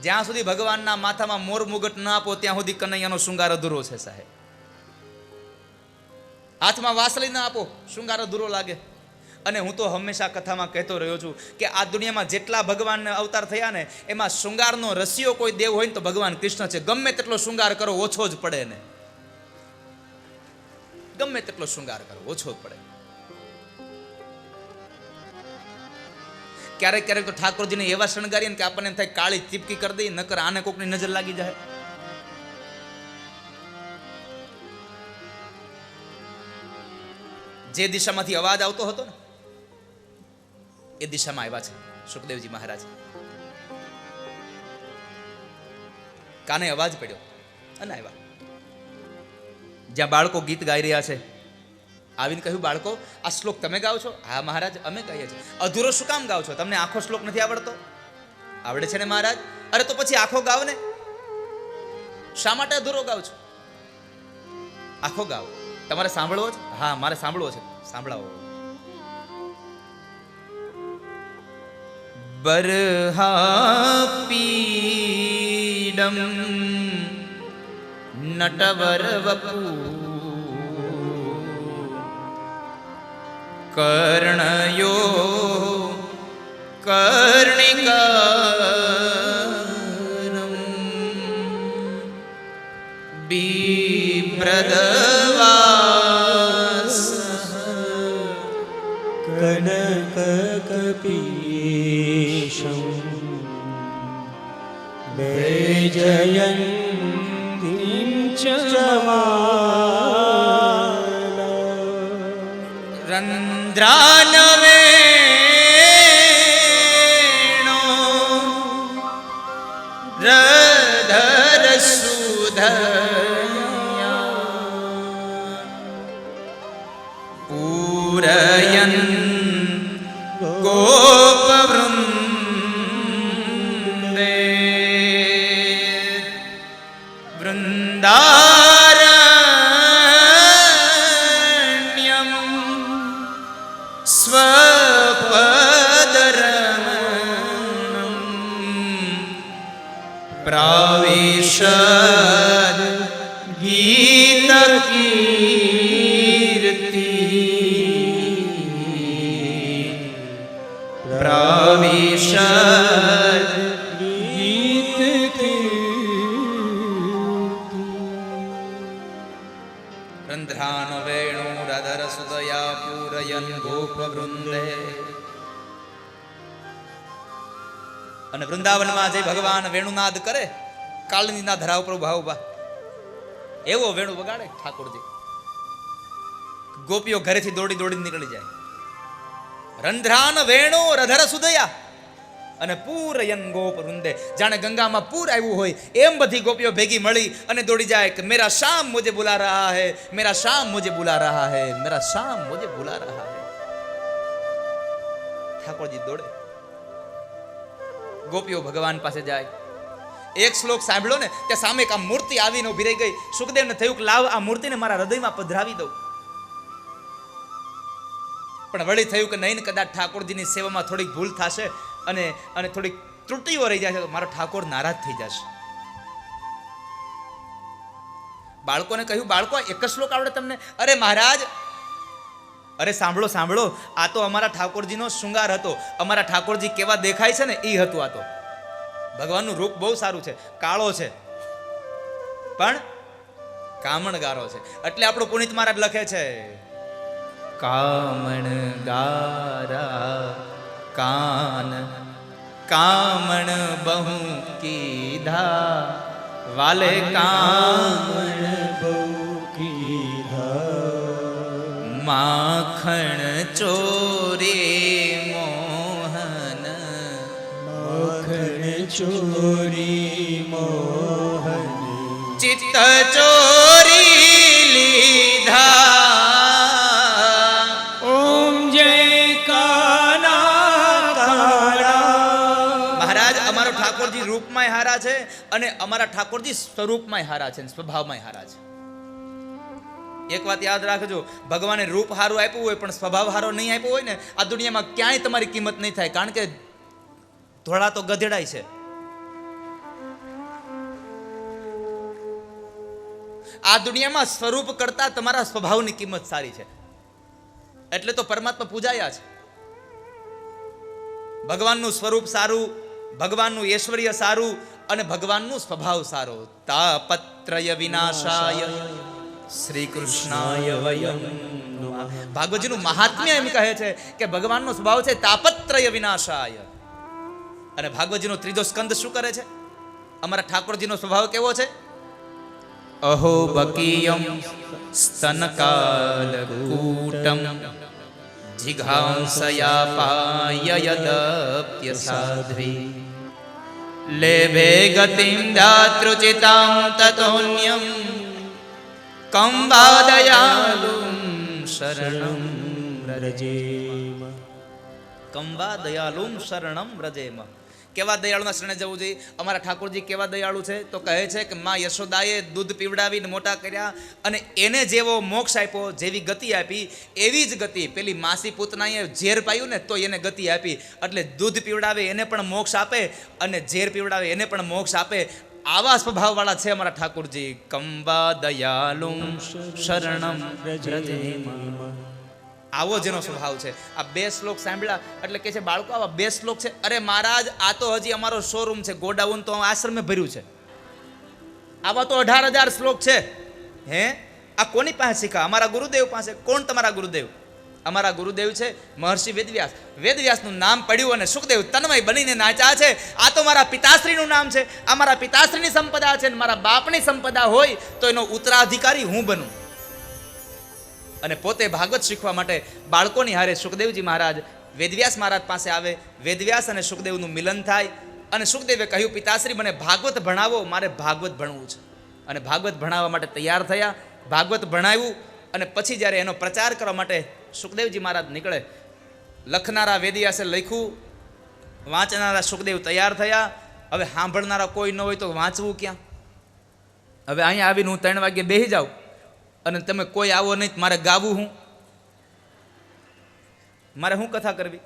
જ્યાં સુધી ભગવાનના માથામાં મોર મુગટ ન આપો ત્યાં સુધી કનૈયાનો શૃંગાર અધૂરો છે સાહેબ. હાથમાં વાંસળી ન આપો, શૃંગાર અધૂરો લાગે. અને હું તો હંમેશા કથામાં કહેતો રહ્યો છું કે આ દુનિયામાં જેટલા ભગવાન અવતાર થયા ને એમાં શૃંગારનો રસિયો કોઈ દેવ હોય ને તો ભગવાન કૃષ્ણ છે. ગમે તેટલો શૃંગાર કરો ઓછો જ પડે ને, ગમે તેટલો શૃંગાર કરો ઓછો જ પડે. ક્યારેક ક્યારેક તો ઠાકોરજીને એવા શણગારીએ કે આપણને એમ થાય કાળી ચીપકી કરી દઈએ, નકર આને કોકની નજર લાગી જાય. જે દિશામાંથી અવાજ આવતો હતો ને એ દિશામાં આવ્યા છે સુખદેવજી મહારાજ. કાને અવાજ પડ્યો અને આવ્યા. જ્યાં બાળકો ગીત ગાઈ રહ્યા છે આવીને કહ્યું, બાળકો આ શ્લોક તમે ગાઓ છો? હા મહારાજ અમે કહીએ છીએ. અધૂરો શું કામ ગાઓ છો? તમને આખો શ્લોક નથી આવડતો? આવડે છે ને મહારાજ. અરે તો પછી આખો ગાવ ને. શા માટે અધૂરો ગાવ છો? આખો ગાવ. તમારે સાંભળવો છે? હા મારે સાંભળવો છે. સાંભળાવો. બરહાપીડમ નટવર વપુ કર્ણયો કર્ણિકારમ બિભ્રદવાસ કનકકપીશં વૈજયંતીં ચ રંદ્રાનવેણો રધર સુધયા પૂરયન ગોપવૃંદે વૃંદારણ્યમ સ્વપદરમણમ પ્રાવિશદ ગીતકીર્તિ પ્રાવિશદ રંધ્રાન વેણુરધર સુદયા પૂરયન ગોપવૃંદે. અને વૃંદાવનમાં જઈ ભગવાન વેણુનાદ કરે, કાળનીના ધરા ઉપર ઉભા ઉભા એવો વેણુ વગાડે ઠાકોરજી. ગોપીઓ ઘરેથી દોડી દોડીને નીકળી જાય. રંધ્રાન વેણુ રધર સુદયા અને પૂરયન ગોપવૃંદે, જાણે ગંગામાં પૂર આવ્યું હોય એમ બધી ગોપીઓ ભેગી મળી અને દોડી જાય કે મેરા શામ મુજે બુલા રહા હૈ, મેરા શામ મુજે બુલા રહા હૈ, મેરા શામ મુજે બુલા રહા હૈ. ઠાકોરજી દોડે, ગોપીઓ ભગવાન પાસે જાય. એક શ્લોક સાંભળો ને ત્યાં સામે એક આ મૂર્તિ આવીને ઉભી રહી ગઈ. સુખદેવને થયું કે લાવ આ મૂર્તિને મારા હૃદયમાં પધરાવી દઉં. પણ વળી થયું કે નહીં, કદાચ ઠાકોરજીની સેવામાં થોડીક ભૂલ થશે અને થોડીક ત્રુટીઓ રહી જશે તો મારો ઠાકોર નારાજ થઈ જશે. બાળકોને કહ્યું, બાળકો એક જ શ્લોક આવડે તમને? અરે મહારાજ, અરે સાંભળો સાંભળો, આ તો અમારા ઠાકોરજીનો શૃંગાર હતો. અમારા ઠાકોરજી કેવા દેખાય છે ને એ હતું. આ તો ભગવાનનું રૂપ બહુ સારું છે, કાળો છે પણ કામણગારો છે. એટલે આપણો પુનિત મહારાજ લખે છે, કામણગારા કાન કામણ બહુ કીધા વાલે કામણ બહુ કીધા માખણ ચોરી મોહન માખણ ચોરી મોહન ચિત્ત ચોરી લીધા. ઓમ જય કાના કાળા. મહારાજ અમારો ઠાકોરજી રૂપમાંય હારા છે અને અમારા ઠાકોરજી સ્વરૂપમાંય હારા છે, સ્વભાવમાંય હારા છે. એક વાત યાદ રાખજો, ભગવાને રૂપ હારું આપ્યું હોય પણ સ્વભાવ હારો નહીં આપ્યો હોય ને, આ દુનિયામાં ક્યાંય તમારી કિંમત નહીં થાય. કારણ કે ધોળા તો ગધેડાય છે. આ દુનિયામાં સ્વરૂપ કરતા તમારા સ્વભાવની કિંમત સારી છે. એટલે તો પરમાત્મા પૂજાયા છે. ભગવાનનું સ્વરૂપ સારું, ભગવાનનું ઐશ્વર્ય સારું અને ભગવાનનું સ્વભાવ સારો. તાપત્રય વિનાશાય શ્રી કૃષ્ણાય વયમ નમઃ. ભાગવતજીનું મહાત્મ્ય એમ કહે છે કે ભગવાનનો સ્વભાવ છે તાપત્રય વિનાશાય. અને ભાગવતજીનો ત્રીજો સ્કંદ શું કરે છે? અમારા ઠાકોરજીનો સ્વભાવ કેવો છે? અહો બકીયમ સ્તનકાલકૂટમ જિઘાંસયા પાયયદપ્ય સાધ્વી લેભે ગતિમ ધાતૃચિતાં તતોન્યમ કંબાદયાલું શરણમ રજેમ. કંવા દયાલુમ શરણમ વ્રજેમ. કેવા દયાળુના શરણે જવું જોઈએ? અમારા ઠાકોરજી કેવા દયાળુ છે? તો કહે છે કે માં યશોદાએ દૂધ પીવડાવીને મોટા કર્યા અને એને જેવો મોક્ષ આપ્યો, જેવી ગતિ આપી, એવી જ ગતિ પેલી માસી પૂતનાએ ઝેર પાયું ને તો એને ગતિ આપી. એટલે દૂધ પીવડાવે એને પણ મોક્ષ આપે અને ઝેર પીવડાવે એને પણ મોક્ષ આપે. આવા સ્વભાવવાળા છે અમારા ઠાકોરજી. કંવા દયાલુમ શરણમ વ્રજેમ. આવો જેનો સ્વભાવ છે. આ 2 શ્લોક સાંભળ્યા એટલે કે છે બાળકો આવા 2 શ્લોક છે. અરે મહારાજ આ તો હજી અમારો શોરૂમ છે, ગોડાઉન તો આશ્રમે ભર્યું છે. આવા તો 18,000 શ્લોક છે. હે આ કોની પાસે શીખા? અમારા ગુરુદેવ પાસે. કોણ તમારા ગુરુદેવ? અમારા ગુરુદેવ છે મહર્ષિ વેદવ્યાસ. વેદવ્યાસનું નામ પડ્યું અને સુખદેવ તન્મય બનીને નાચ્યા છે. આ તો મારા પિતાશ્રીનું નામ છે. આ મારા પિતાશ્રીની સંપદા છે. મારા બાપની સંપદા હોય તો એનો ઉત્તરાધિકારી હું બનું. અને પોતે ભાગવત શીખવા માટે બાળકોની હારે સુખદેવજી મહારાજ વેદવ્યાસ મહારાજ પાસે આવે. વેદવ્યાસ અને સુખદેવનું મિલન થાય અને સુખદેવે કહ્યું, પિતાશ્રી મને ભાગવત ભણાવો, મારે ભાગવત ભણવું છે. અને ભાગવત ભણાવવા માટે તૈયાર થયા. ભાગવત ભણાવ્યું અને પછી જ્યારે એનો પ્રચાર કરવા માટે સુખદેવજી મહારાજ નીકળે, લખનારા વેદવ્યાસે લખ્યું, વાંચનારા સુખદેવ તૈયાર થયા. હવે સાંભળનારા કોઈ ન હોય તો વાંચવું ક્યાં? હવે અહીંયા આવીને હું 3 વાગે બેસી જાઉં અને તમે કોઈ આવો નહીં, મારે ગાવું હું? મારે શું કથા કરવી?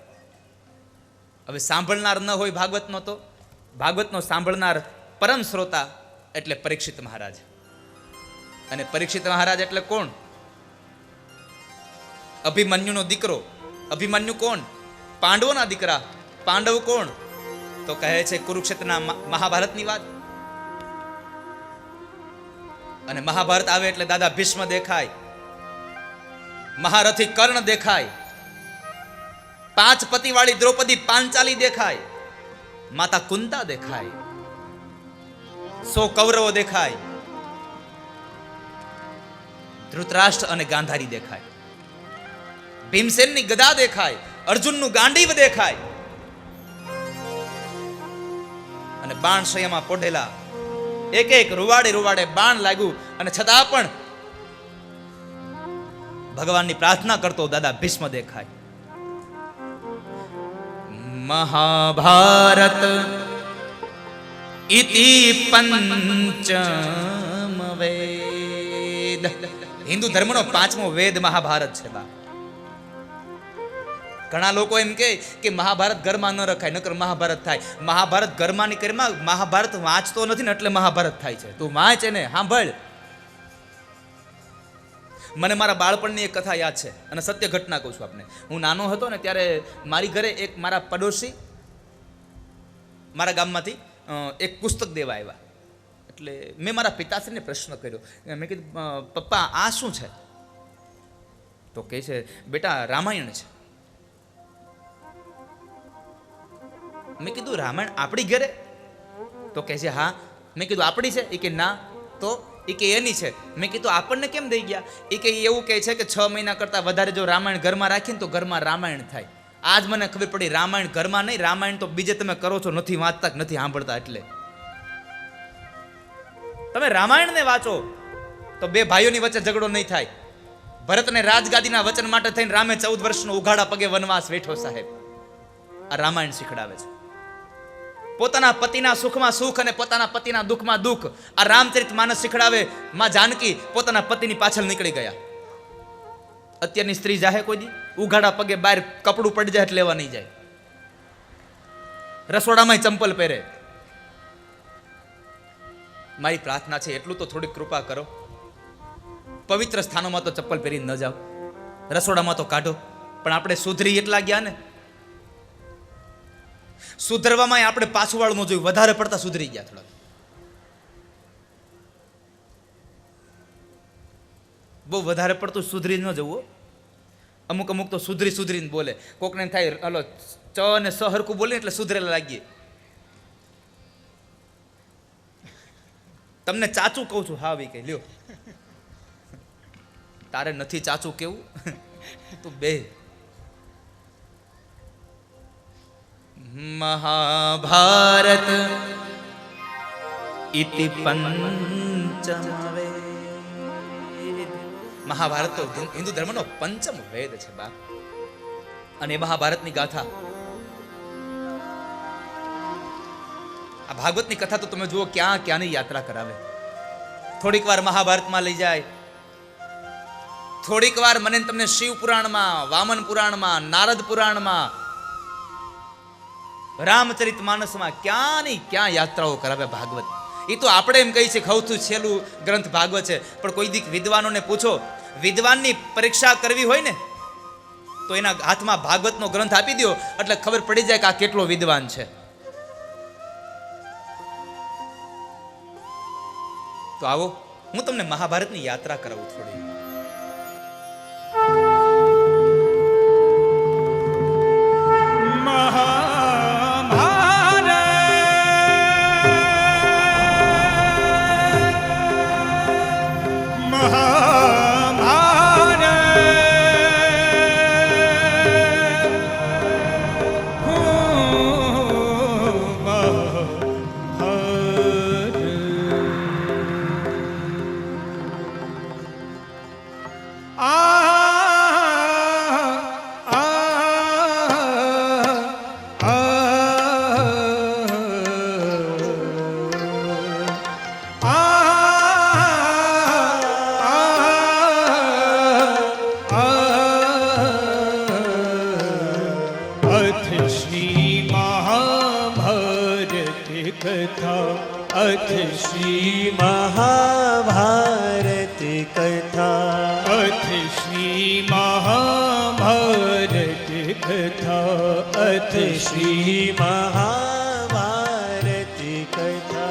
હવે સાંભળનાર ન હોય ભાગવતનો, તો ભાગવતનો સાંભળનાર પરમ શ્રોતા એટલે પરીક્ષિત મહારાજ. અને પરીક્ષિત મહારાજ એટલે કોણ? અભિમન્યુનો દીકરો. અભિમન્યુ કોણ? પાંડવોના દીકરા. પાંડવ કોણ? તો કહે છે કુરુક્ષેત્રના મહાભારતની વાત. અને મહાભારત આવે એટલે દાદા ભીષ્મ દેખાય, મહારથી કર્ણ દેખાય, 5 પતિવાળી દ્રૌપદી પાંચાલી દેખાય, માતા કુંતા દેખાય, 100 કૌરવો દેખાય, ધૃતરાષ્ટ્ર અને ગાંધારી દેખાય, ભીમસેનની ગદા દેખાય, અર્જુનનું ગાંડીવ દેખાય. અને બાણ શયમાં પોઢેલા એક એક રૂવાડે બાણ લાગ્યું અને છતાં પણ ભગવાનની પ્રાર્થના કરતો દાદા ભીષ્મ દેખાય. મહાભારત ઇતિ પંચમ વેદ. હિન્દુ ધર્મનો 5મો વેદ મહાભારત છે. ઘણા લોકો એમ કહે કે મહાભારત ઘરમાં ન રખાય, નકર મહાભારત થાય. મહાભારત ઘરમાં ની કરીમાં મહાભારત વાંચતો નથી ને એટલે મહાભારત થાય છે. તું વાંચ એને, સાંભળ. મને મારા બાળપણની એક કથા યાદ છે અને સત્ય ઘટના કહું છું આપને. હું નાનો હતો ને ત્યારે મારી ઘરે એક મારા પડોશી મારા ગામમાંથી એક પુસ્તક દેવા આવ્યા. એટલે મેં મારા પિતાશ્રીને પ્રશ્ન કર્યો. મેં કીધું, પપ્પા આ શું છે? તો કહે છે, બેટા રામાયણ છે. મેં કીધું, રામાયણ આપણી ઘરે? તો કહે છે, હા. મેં કીધું, આપણી છે? એ કે ના. તો એ કે એની છે. મેં કીધું, આપણને કેમ દઈ ગયા? એ કે એવું કહે છે કે 6 મહિના કરતાં વધારે જો રામાયણ ઘરમાં રાખીને તો ઘરમાં રામાયણ થાય. આજ મને ખબર પડી, રામાયણ ઘરમાં નહીં, રામાયણ તો બીજે તમે કરો છો, નથી વાંચતા કે નથી સાંભળતા. એટલે તમે રામાયણને વાંચો તો 2 ભાઈઓની વચ્ચે ઝઘડો નહીં થાય. ભરતને રાજગાદીના વચન માટે થઈને રામે 14 વર્ષનો ઉઘાડા પગે વનવાસ વેઠો. સાહેબ, આ રામાયણ શીખડાવે છે. પોતાના પતિના સુખમાં સુખ અને પોતાના પતિના દુઃખમાં દુઃખ આ રામચરિત માનસ શીખડાવે. માં જાનકી પોતાના પતિની પાછળ નીકળી ગયા. અત્યારની સ્ત્રી જાહે કોઈ દી? ઉઘાડા પગે બહાર કપડું પડી જાય એટલે લેવા નહીં જાય. રસોડામાં ચંપલ પહેરે. મારી પ્રાર્થના છે, એટલું તો થોડીક કૃપા કરો. પવિત્ર સ્થાનોમાં તો ચપ્પલ પહેરીને ન જાઓ, રસોડામાં તો કાઢો. પણ આપણે સુધરી એટલા ગયા ને, સુધરવામાં આપણે પાછું વાળું ન જોયું, વધારે પડતા સુધરી ગયા થોડા. બહુ વધારે પડતું સુધરી ન જવું. અમુક તો સુધરીને બોલે. કોકને થાય હલો ચ અને સ હરખું બોલે એટલે સુધરેલા લાગીએ. તમને ચાચું કહું છું. હા, કે લ્યો, તારે નથી ચાચું કેવું? તું બે. મહાભારત ઇતિ પંચમ વેદ. મહાભારત તો હિન્દુ ધર્મનો પંચમ વેદ છે બા. અને મહાભારતની ગાથા, આ ભાગવતની કથા તો તમે જુઓ ક્યાં ક્યાંની યાત્રા કરાવે. થોડીક વાર મહાભારતમાં લઈ જાય, થોડીક વાર મને તમને શિવ પુરાણમાં, વામન પુરાણમાં, નારદ પુરાણમાં, રામચરિત માનસમાં ક્યાંની ક્યાં યાત્રાઓ કરાવે ભાગવત. એ તો આપણે એમ કહી છે સૌથી છેલ્લું ગ્રંથ ભાગવત છે, પણ કોઈ દીક વિદ્વાનોને પૂછો, વિદ્વાનની પરીક્ષા કરવી હોય ને તો એના હાથમાં ભાગવતનો ગ્રંથ આપી દો એટલે ખબર પડી જાય કે આ કેટલો વિદ્વાન છે. તો આવો હું તમને મહાભારતની યાત્રા કરાવું થોડી. अथ श्री महाभारत कथा, अथ श्री महाभारत कथा, अथ श्री महाभारत कथा.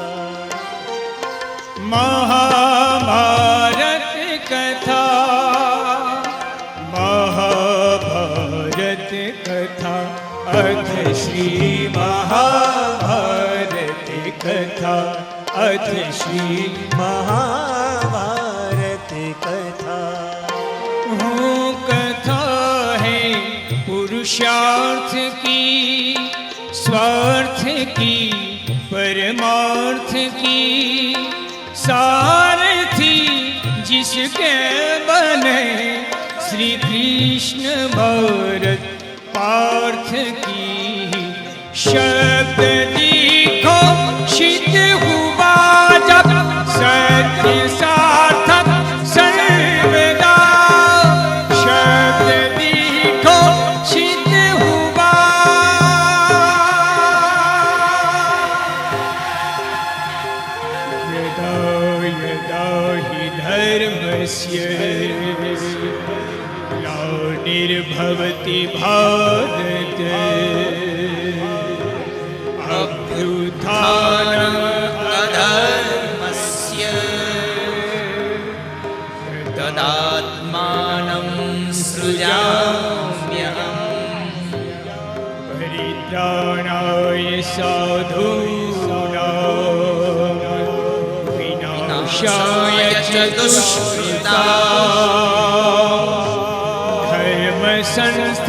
महाभारत कथा, महाभारत कथा, अथ श्री महाभारत कथा, अथ श्री महाभारत कथा. वो कथा है पुरुषार्थ की, स्वार्थ की, परमार्थ की, सारथी जिसके बने श्री कृष्ण भरत पार्थ की. शब्द लिखो सिद्ध हुआ जब सत्य सार्थक सर्वदा. शब्द लिखो सिद्ध हुआ, यदा यदा हि धर्मस्य ग्लानिर्भवति भारत, अभ्युत्थानम् अधर्मस्य तदात्मानं सृजाम्यहम्. परित्राणाय साधूनां विनाशाय च दुष्कृतां धर्म संस्थापनार्थाय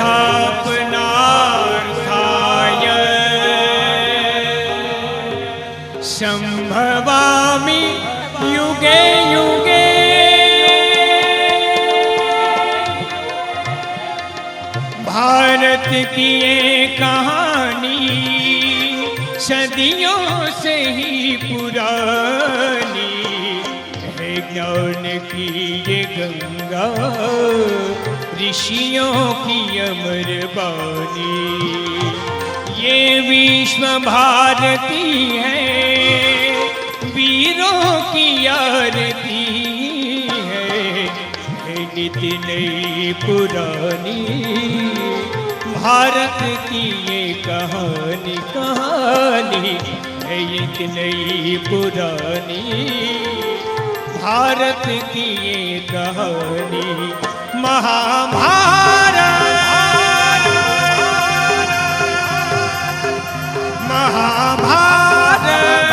संभवामि युगे युगे. भारत की ये कहानी सदियों से ही पुरानी है. ज्ञान की ये गंगा ऋषियों की अमर बानी. ये विश्व भारती है, वीरों की आरती है. नित नई पुरानी भारत की ये कहानी, कहानी है एक नई पुरानी भारत की ये कहानी. महाभारत, महाभारत,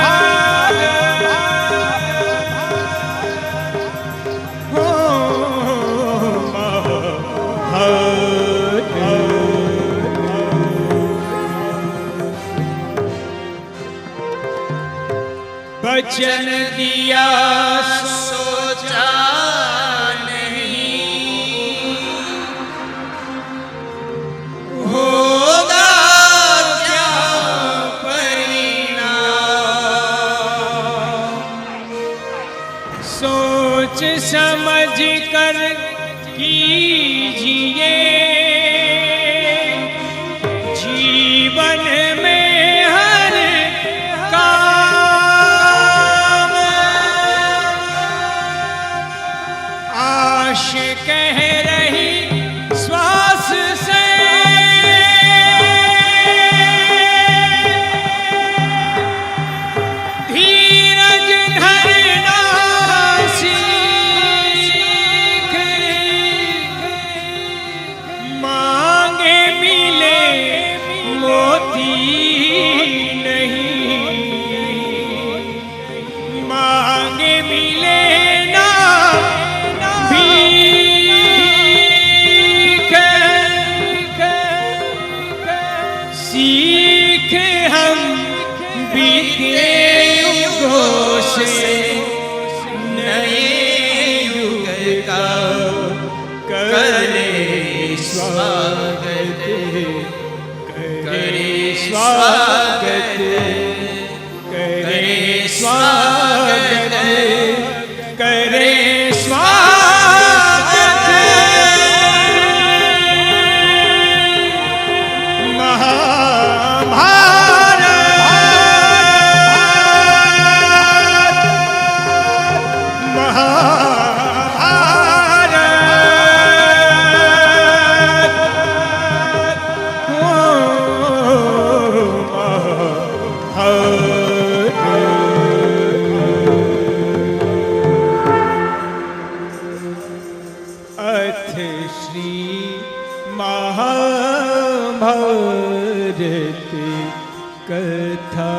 हो महाभारत. वचन दिया सोचा नहीं, कर कीजिए जीवन में हर काम। आश कह रही श्वास से धीरज धरना सीख। मांगे मिले मोती नहीं, मांगे मिले ना भीख। सीख हम बीते युगों से नए युग का करे स्वागत, करे स्वागत, करे स्वागत, करे स्वागत। अथ श्री महाभारत कथा,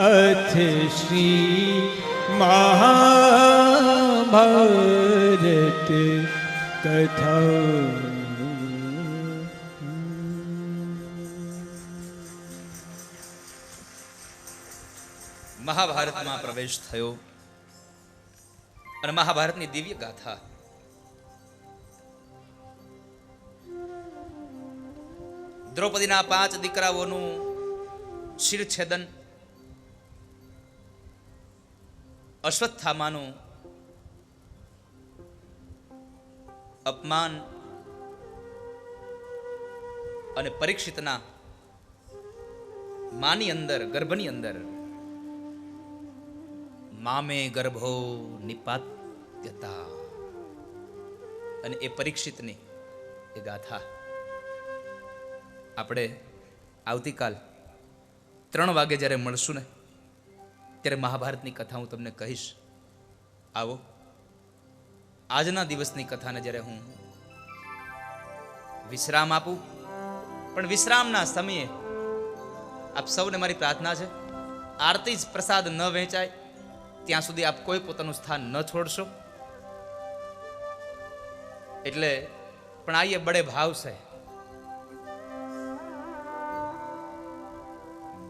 अथ श्री महाभारत कथा। મહાભારતમાં પ્રવેશ થયો અને મહાભારતની દિવ્ય ગાથા દ્રૌપદીના 5 દીકરાઓનું શિરછેદન, અશ્વત્થામાનું અપમાન અને પરીક્ષિતના માની અંદર, ગર્ભની અંદર મામે ગર્ભો નિપાત્યતા અને એ પરીક્ષિતની એ ગાથા આપણે આવતીકાલ 3 વાગે જ્યારે મળશું ને ત્યારે મહાભારતની કથા હું તમને કહીશ. આવો આજના દિવસની કથાને જ્યારે હું વિશ્રામ આપું, પણ વિશ્રામના સમયે આપ સૌને મારી પ્રાર્થના છે, આરતી જ પ્રસાદ ન વહેંચાય ત્યાં સુધી આપ કોઈ પોતાનું સ્થાન ન છોડશો. એટલે પણ આઈએ બડે ભાવ છે.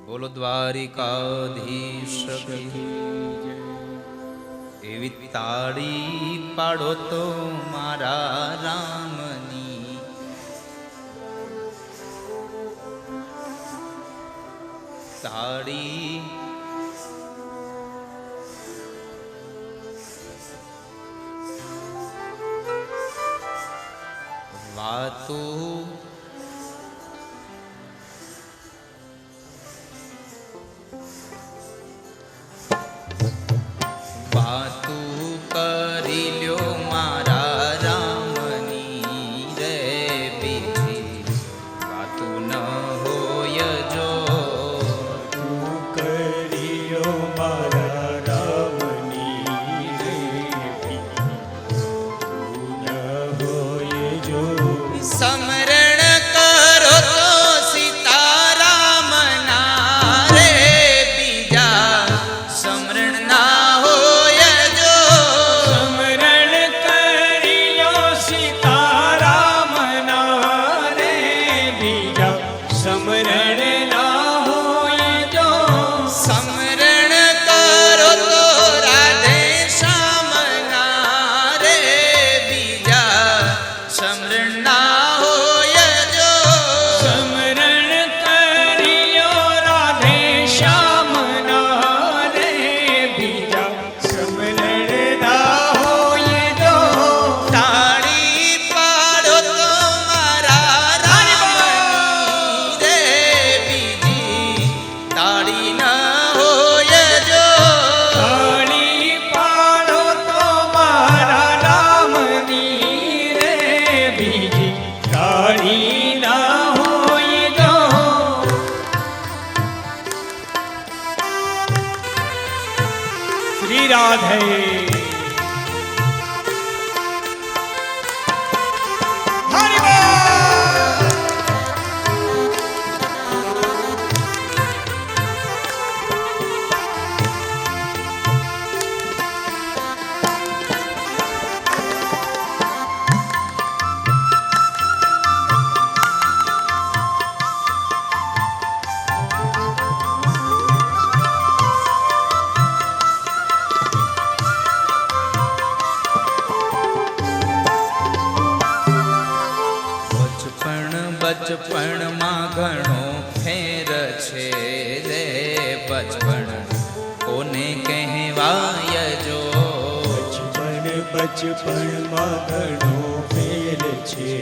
બોલો દ્વારિકાધીશ એવી તાળી પાડો તો મારા રામની, તાળી વાતો કરી લ્યો મારા રામની રે, બીજી વાતું ન હોય જો. કરી લ્યો મારા રામની રે, બીજી ન હોય જો. સમરણ કરો તો સીતારામના રે, બીજા સમરણ ના હોય જો. સ્મરણ કરી લ્યો સીતારામના રે, બીજા સ્મરણ ના હોય જો. સમરણ કરો તો રાધે શ્યામના રે, બીજા સમરણ ના હોય તાળી ના હોય જો શ્રી રાધે હરિ બોલ. બચપણમાં ઘણો ફેર છે રે બચપણ કોને કહેવાય જો બચપણમાં ઘણો ફેર છે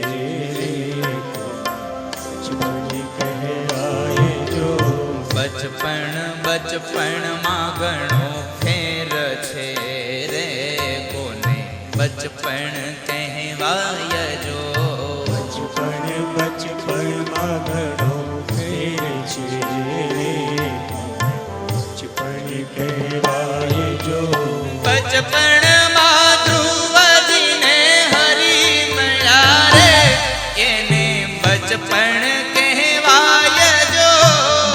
બચપણ કહેવાય જો બચપણમાં ઘણો ફેર છે રે કોને બચપણ કહેવાય જો બચપણમાં ઘણો ફેર છે બચપણ કહેવાય જો બચપણમાં ધ્રુવજીને હરી મળ્યા રે એને બચપણ કહેવાય જો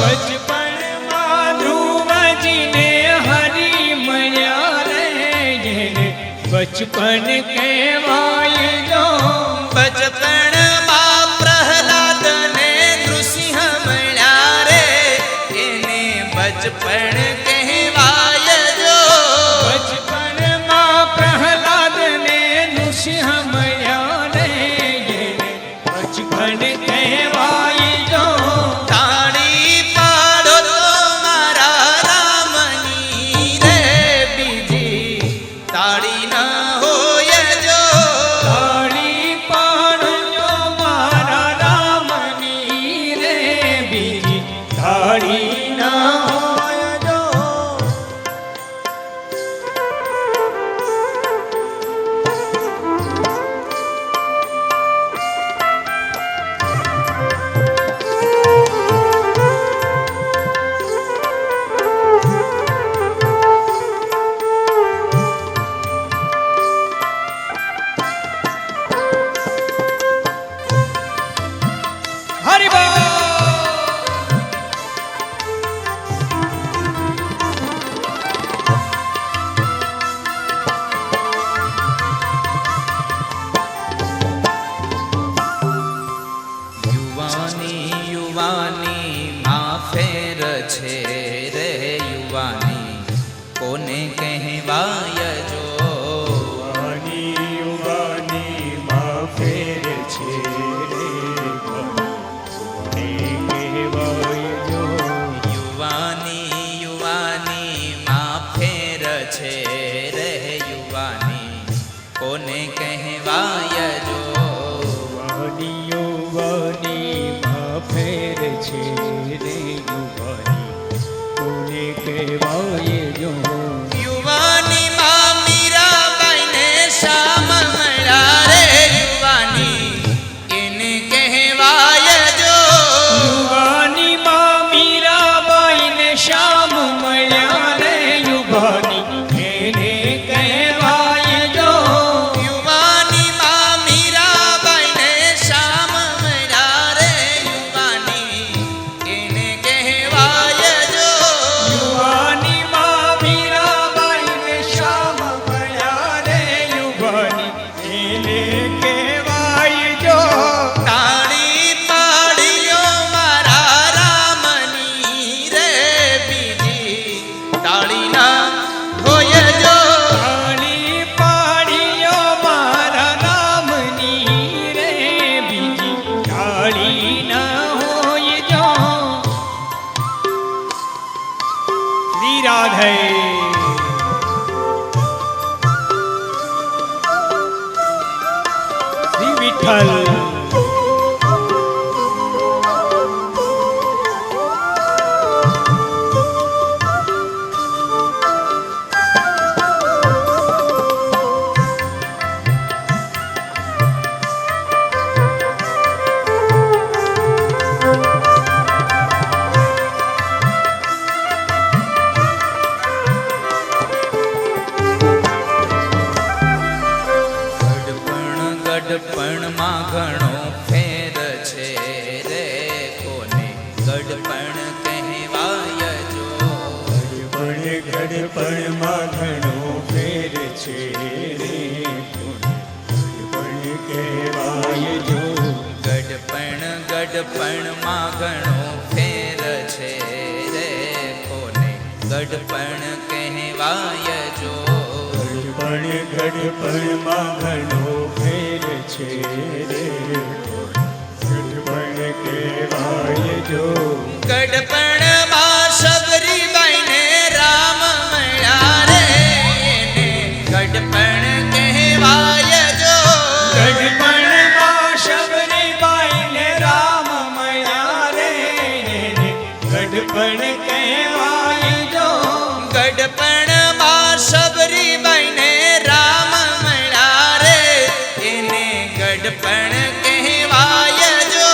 બચપણમાં ધ્રુવજીને હરી મળ્યા રે એને બચપન કહેવાય જો બચપણમાં પ્રહલાદને નૃસિંહ મળ્યા રે એને બચપણ કહેવાય જો બચપણમાં પ્રહલાદને નૃસિંહ મળ્યા રે એને બચપન કહેવાય જો તાળી પાડો તો મારા રામની રે બીજી તાળી ન હોય જો તાળી પાડજો મારા રામની રે બીજી તાળી ના હોય જો હરિ બોલ. યુવાની માં ફેર છે રે યુવાની કોને કહેવાય જો યુવાની માં ફેર છે રે કોને કહેવાય જો યુવાની માં ફેર છે રે યુવાની કોને કહેવાય જો યુવાની માં ફેર છે રે યુવાની કોને કહેવાય જો યુવાની માં મીરાબાઈને શ્યામ મળ્યા રે યુવાની એને કહેવાય જો યુવાની માં મીરાબાઈને શ્યામ મળ્યા રે યુવાની એને કહેવાય જો યુવાની માં મીરાબાઈને શ્યામ મળ્યા રે યુવાની એને કહેવાય જો યુવાની માં મીરાબાઈને શ્યામ મળ્યા રે યુવાની એને કહેવાય જો તાળી પાડ્યો મારા રામની રે બીજી તાળી ના હોય જો તાળી પાડ્યો મારા રામની રે બીજી તાળી ના હોય જો શ્રી રાધે શ્રી વિઠ્ઠલ છે રે ગઢપણ કહેવાય જો. ગઢપણમાં ઘણો ફેર છે રે કોને ગઢપણ કહેવાય જો. ગઢપણમાં ઘણો ફેર છે રે ગઢપણ કહેવાય જો. ગઢપણમાં સબરીબાઈને રામ મળ્યા રે એને ગઢપણ કહેવાય જો. ગઢપણમાં શબરીબાઈને રામ મળ્યા રે એને ગઢપણ કહેવાય જો. ગઢપણમાં સબરીબાઈને રામ મળ્યા રે એને ગઢપણ કહેવાય જો.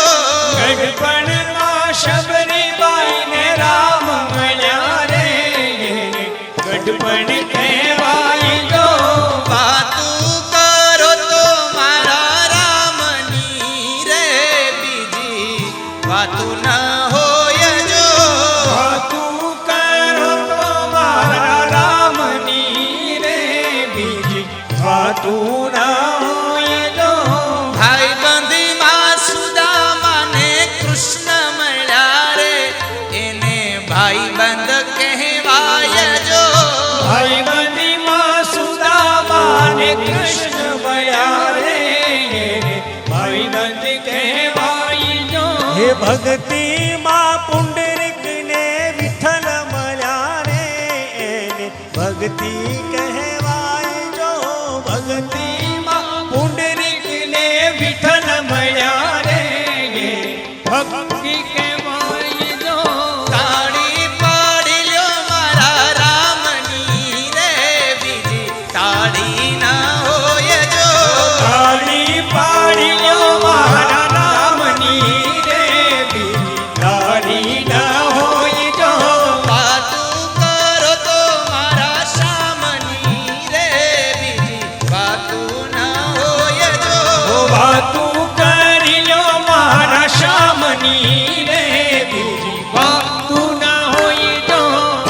ગઢપણમાં શબરીબાઈને રામ મળ્યા રે એને ગઢપણ કહેવાય જો. વાતું કરો તો મારા રામની રે બીજી વાતું ન હોય જો. વાતું કરો તો મારા રામની રે બીજી વાતું ના હોય જો. ભાઈબંધીમાં સુદામાને કૃષ્ણ મળ્યા રે એને ભાઈબંધ કહેવાય જો. ભાઈબંધીમાં સુદામાને કૃષ્ણ મળ્યા રે એને ભાઈબંધ કહેવાય જો. હે ભક્તિમાં પુંડરીકને વિઠ્ઠલ મળ્યા રે એને ભક્તિ કહેવાય જો. ભક્તિમાં પુંડરીકને વિઠ્ઠલ મળ્યા રે એને ભક્તિ કહેવાય જો. તાળી પાડી લ્યો મારા રામની રે બીજી તાળી ન હોય જો. તાળી પાડી લ્યો મારા રામની રે બીજી તાળી ના હોય જો. વાતું કરો તો મારા શ્યામની રે બીજી વાતું ન હોય જો. વાતું કરી લ્યો મારા શ્યામની રે બીજી વાતું ના હોય જો.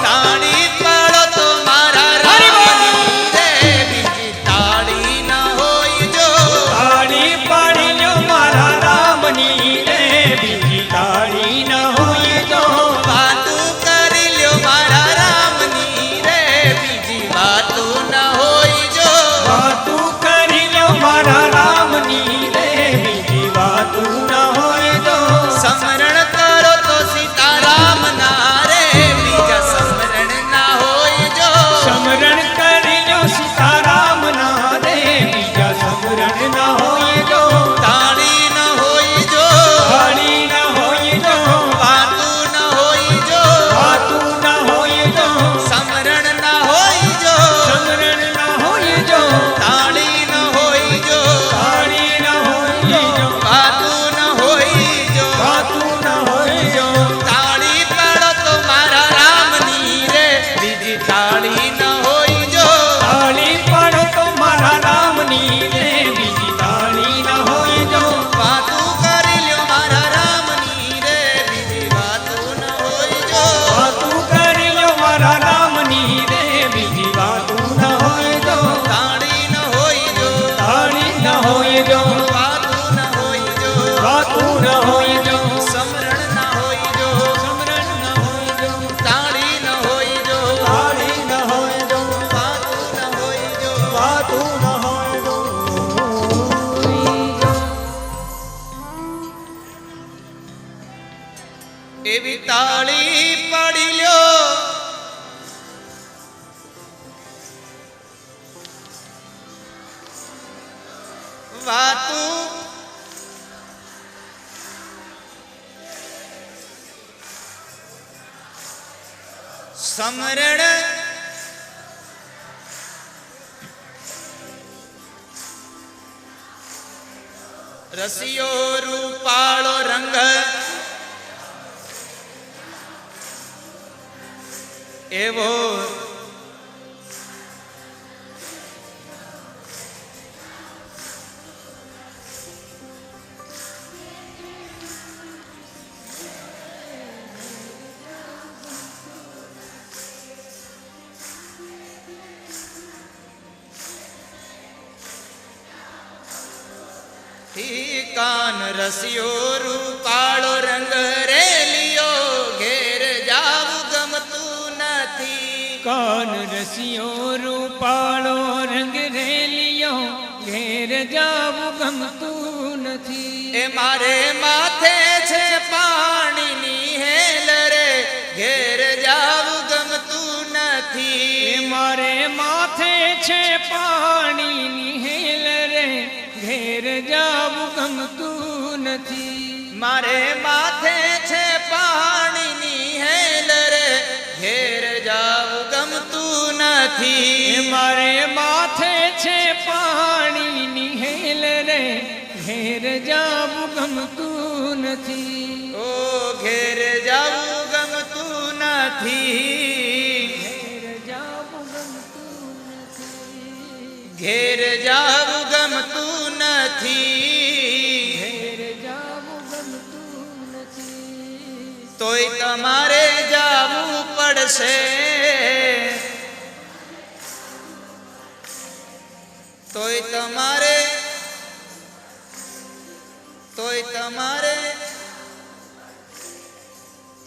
તાળી પાડો તો મારા રામની રે બીજી તાળી ન હોય જો. તાળી પાડી લ્યો મારા રામની રે બીજી તાળી ના હોય જો. વાતું કરી લ્યો મારા રામની રે બીજી વાતું ન હોય જો. વાતું કરી લ્યો મારા રામની રે બીજી વાતું ના હોય જો. સ્મરણ કરો તો સીતારામ ના રે બીજા સ્મરણ ના હોય જો. સમરણ કરી લ્યો સીતારામ ના રે બીજા સમરણ ના હોય જો. તાળી ન હોય જો. તાળી ના હોય જો. વાતું ન હોય જો. વાતું ના હોય જો. સ્મરણ ના હોય જો. સમરણ ના હોય જો. તાળી ન હોય જો. તાળી ના હોય જો. વાતું ન હોય જો. વાતું ના હોય જો. તાળી પાડો તો મારા રામની રે બીજી તાળી ન હોય જો. તાળી પાડો તો મારા રામની રે બીજી તાળી ના હોય જો. વાતું કરી લ્યો મારા રામની રે બીજી વાતું ન હોય જો. વાતું કરી લ્યો મારા રામની રે બીજી વાતું ના હોય જો. તાળી ન હોય જો. તાળી ના હોય જો. વાતું ન હોય જો. વાતું ના હોય જો. સ્મરણ ના હોય જો. સમરણ ના હોય જો. તાળી ન હોય જો. તાળી ના હોય જો. વાતું ન હોય જો. વાતું ના હોય જો. એવી તાળી પાડી લ્યો વાતું સમરણ રસિયો રૂપાળો રંગ એવો કાન રસિયો રૂપાળો રંગ રેલિયો ઘેર જાવું ગમતું નથી. કાન રસિયો રૂપાળો રંગ રેલિયો ઘેર જાવું ગમતું નથી. એ મારે માથે છે પાણીની હેલ રે ઘેર જાવું ગમતું નથી. એ મારે માથે છે પાણીની હેલ રે ઘેર જાવું ગમતું નથી. મારે માથે છે પાણીની હેલ રે ઘેર જાવું ગમતું નથી. એ મારે માથે છે પાણીની હેલ રે ઘેર જાવું ગમતું નથી. ઓ ઘેર જાવું ગમતું નથી. ઘેર જાવું ગમતું નથી. ઘેર જાવું ગમતું નથી. ઘેર જાવું ગમતું નથી. તોય તમારે જાવું પડશે. તોય તમારે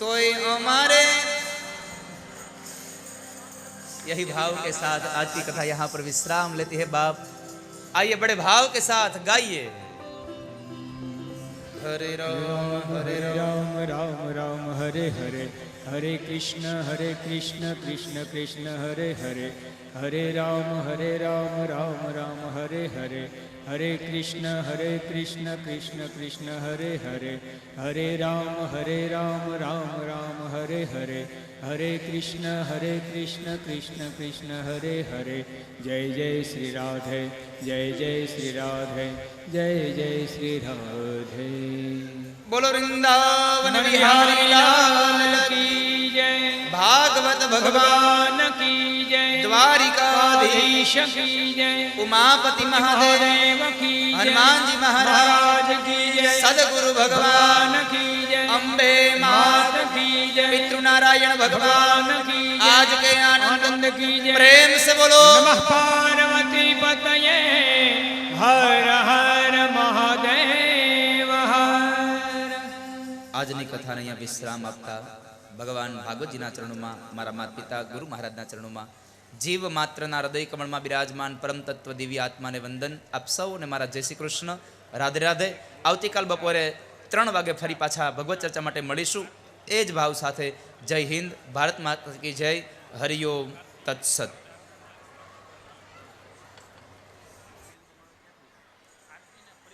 तोय हमारे. यही भाव के साथ आज की कथा यहाँ पर विश्राम लेती है बाप. आइए बड़े भाव के साथ गाइए. हरे राम राम राम राम हरे हरे हरे कृष्ण कृष्ण कृष्ण हरे हरे हरे राम राम राम हरे हरे हरे कृष्ण कृष्ण कृष्ण हरे हरे हरे राम राम राम हरे हरे हरे कृष्ण कृष्ण कृष्ण हरे हरे. जय जय श्री राधे जय जय श्री राधे जय जय श्री राधे. बोलो वृंदावन बिहारी लाल की जय. भागवत भगवान की जय. द्वारिकाधीश की जय. उमापति महादेव की जय. हनुमान जी महाराज की जय. सदगुरु भगवान की जय. अम्बे मात की जय. पितृनारायण भगवान की जय. आज के आनंद की जय. प्रेम से बोलो नमः पार्वती पतये हर हर महादेव हर. આજની કથાને અહીંયા વિશ્રામ આપતા ભગવાન ભાગવતજીના ચરણોમાં, મારા માતા પિતા ગુરુ મહારાજના ચરણોમાં, જીવ માત્રના હૃદય કમળમાં બિરાજમાન પરમ તત્વ દિવ્ય આત્માને વંદન. આપ સૌને મારા જય શ્રી કૃષ્ણ, રાધે રાધે. આવતીકાલ બપોરે 3 વાગે ફરી પાછા ભગવત ચર્ચા માટે મળીશું. એ જ ભાવ સાથે જય હિન્દ, ભારત માતા કી જય. હરિઓમ તત્સત.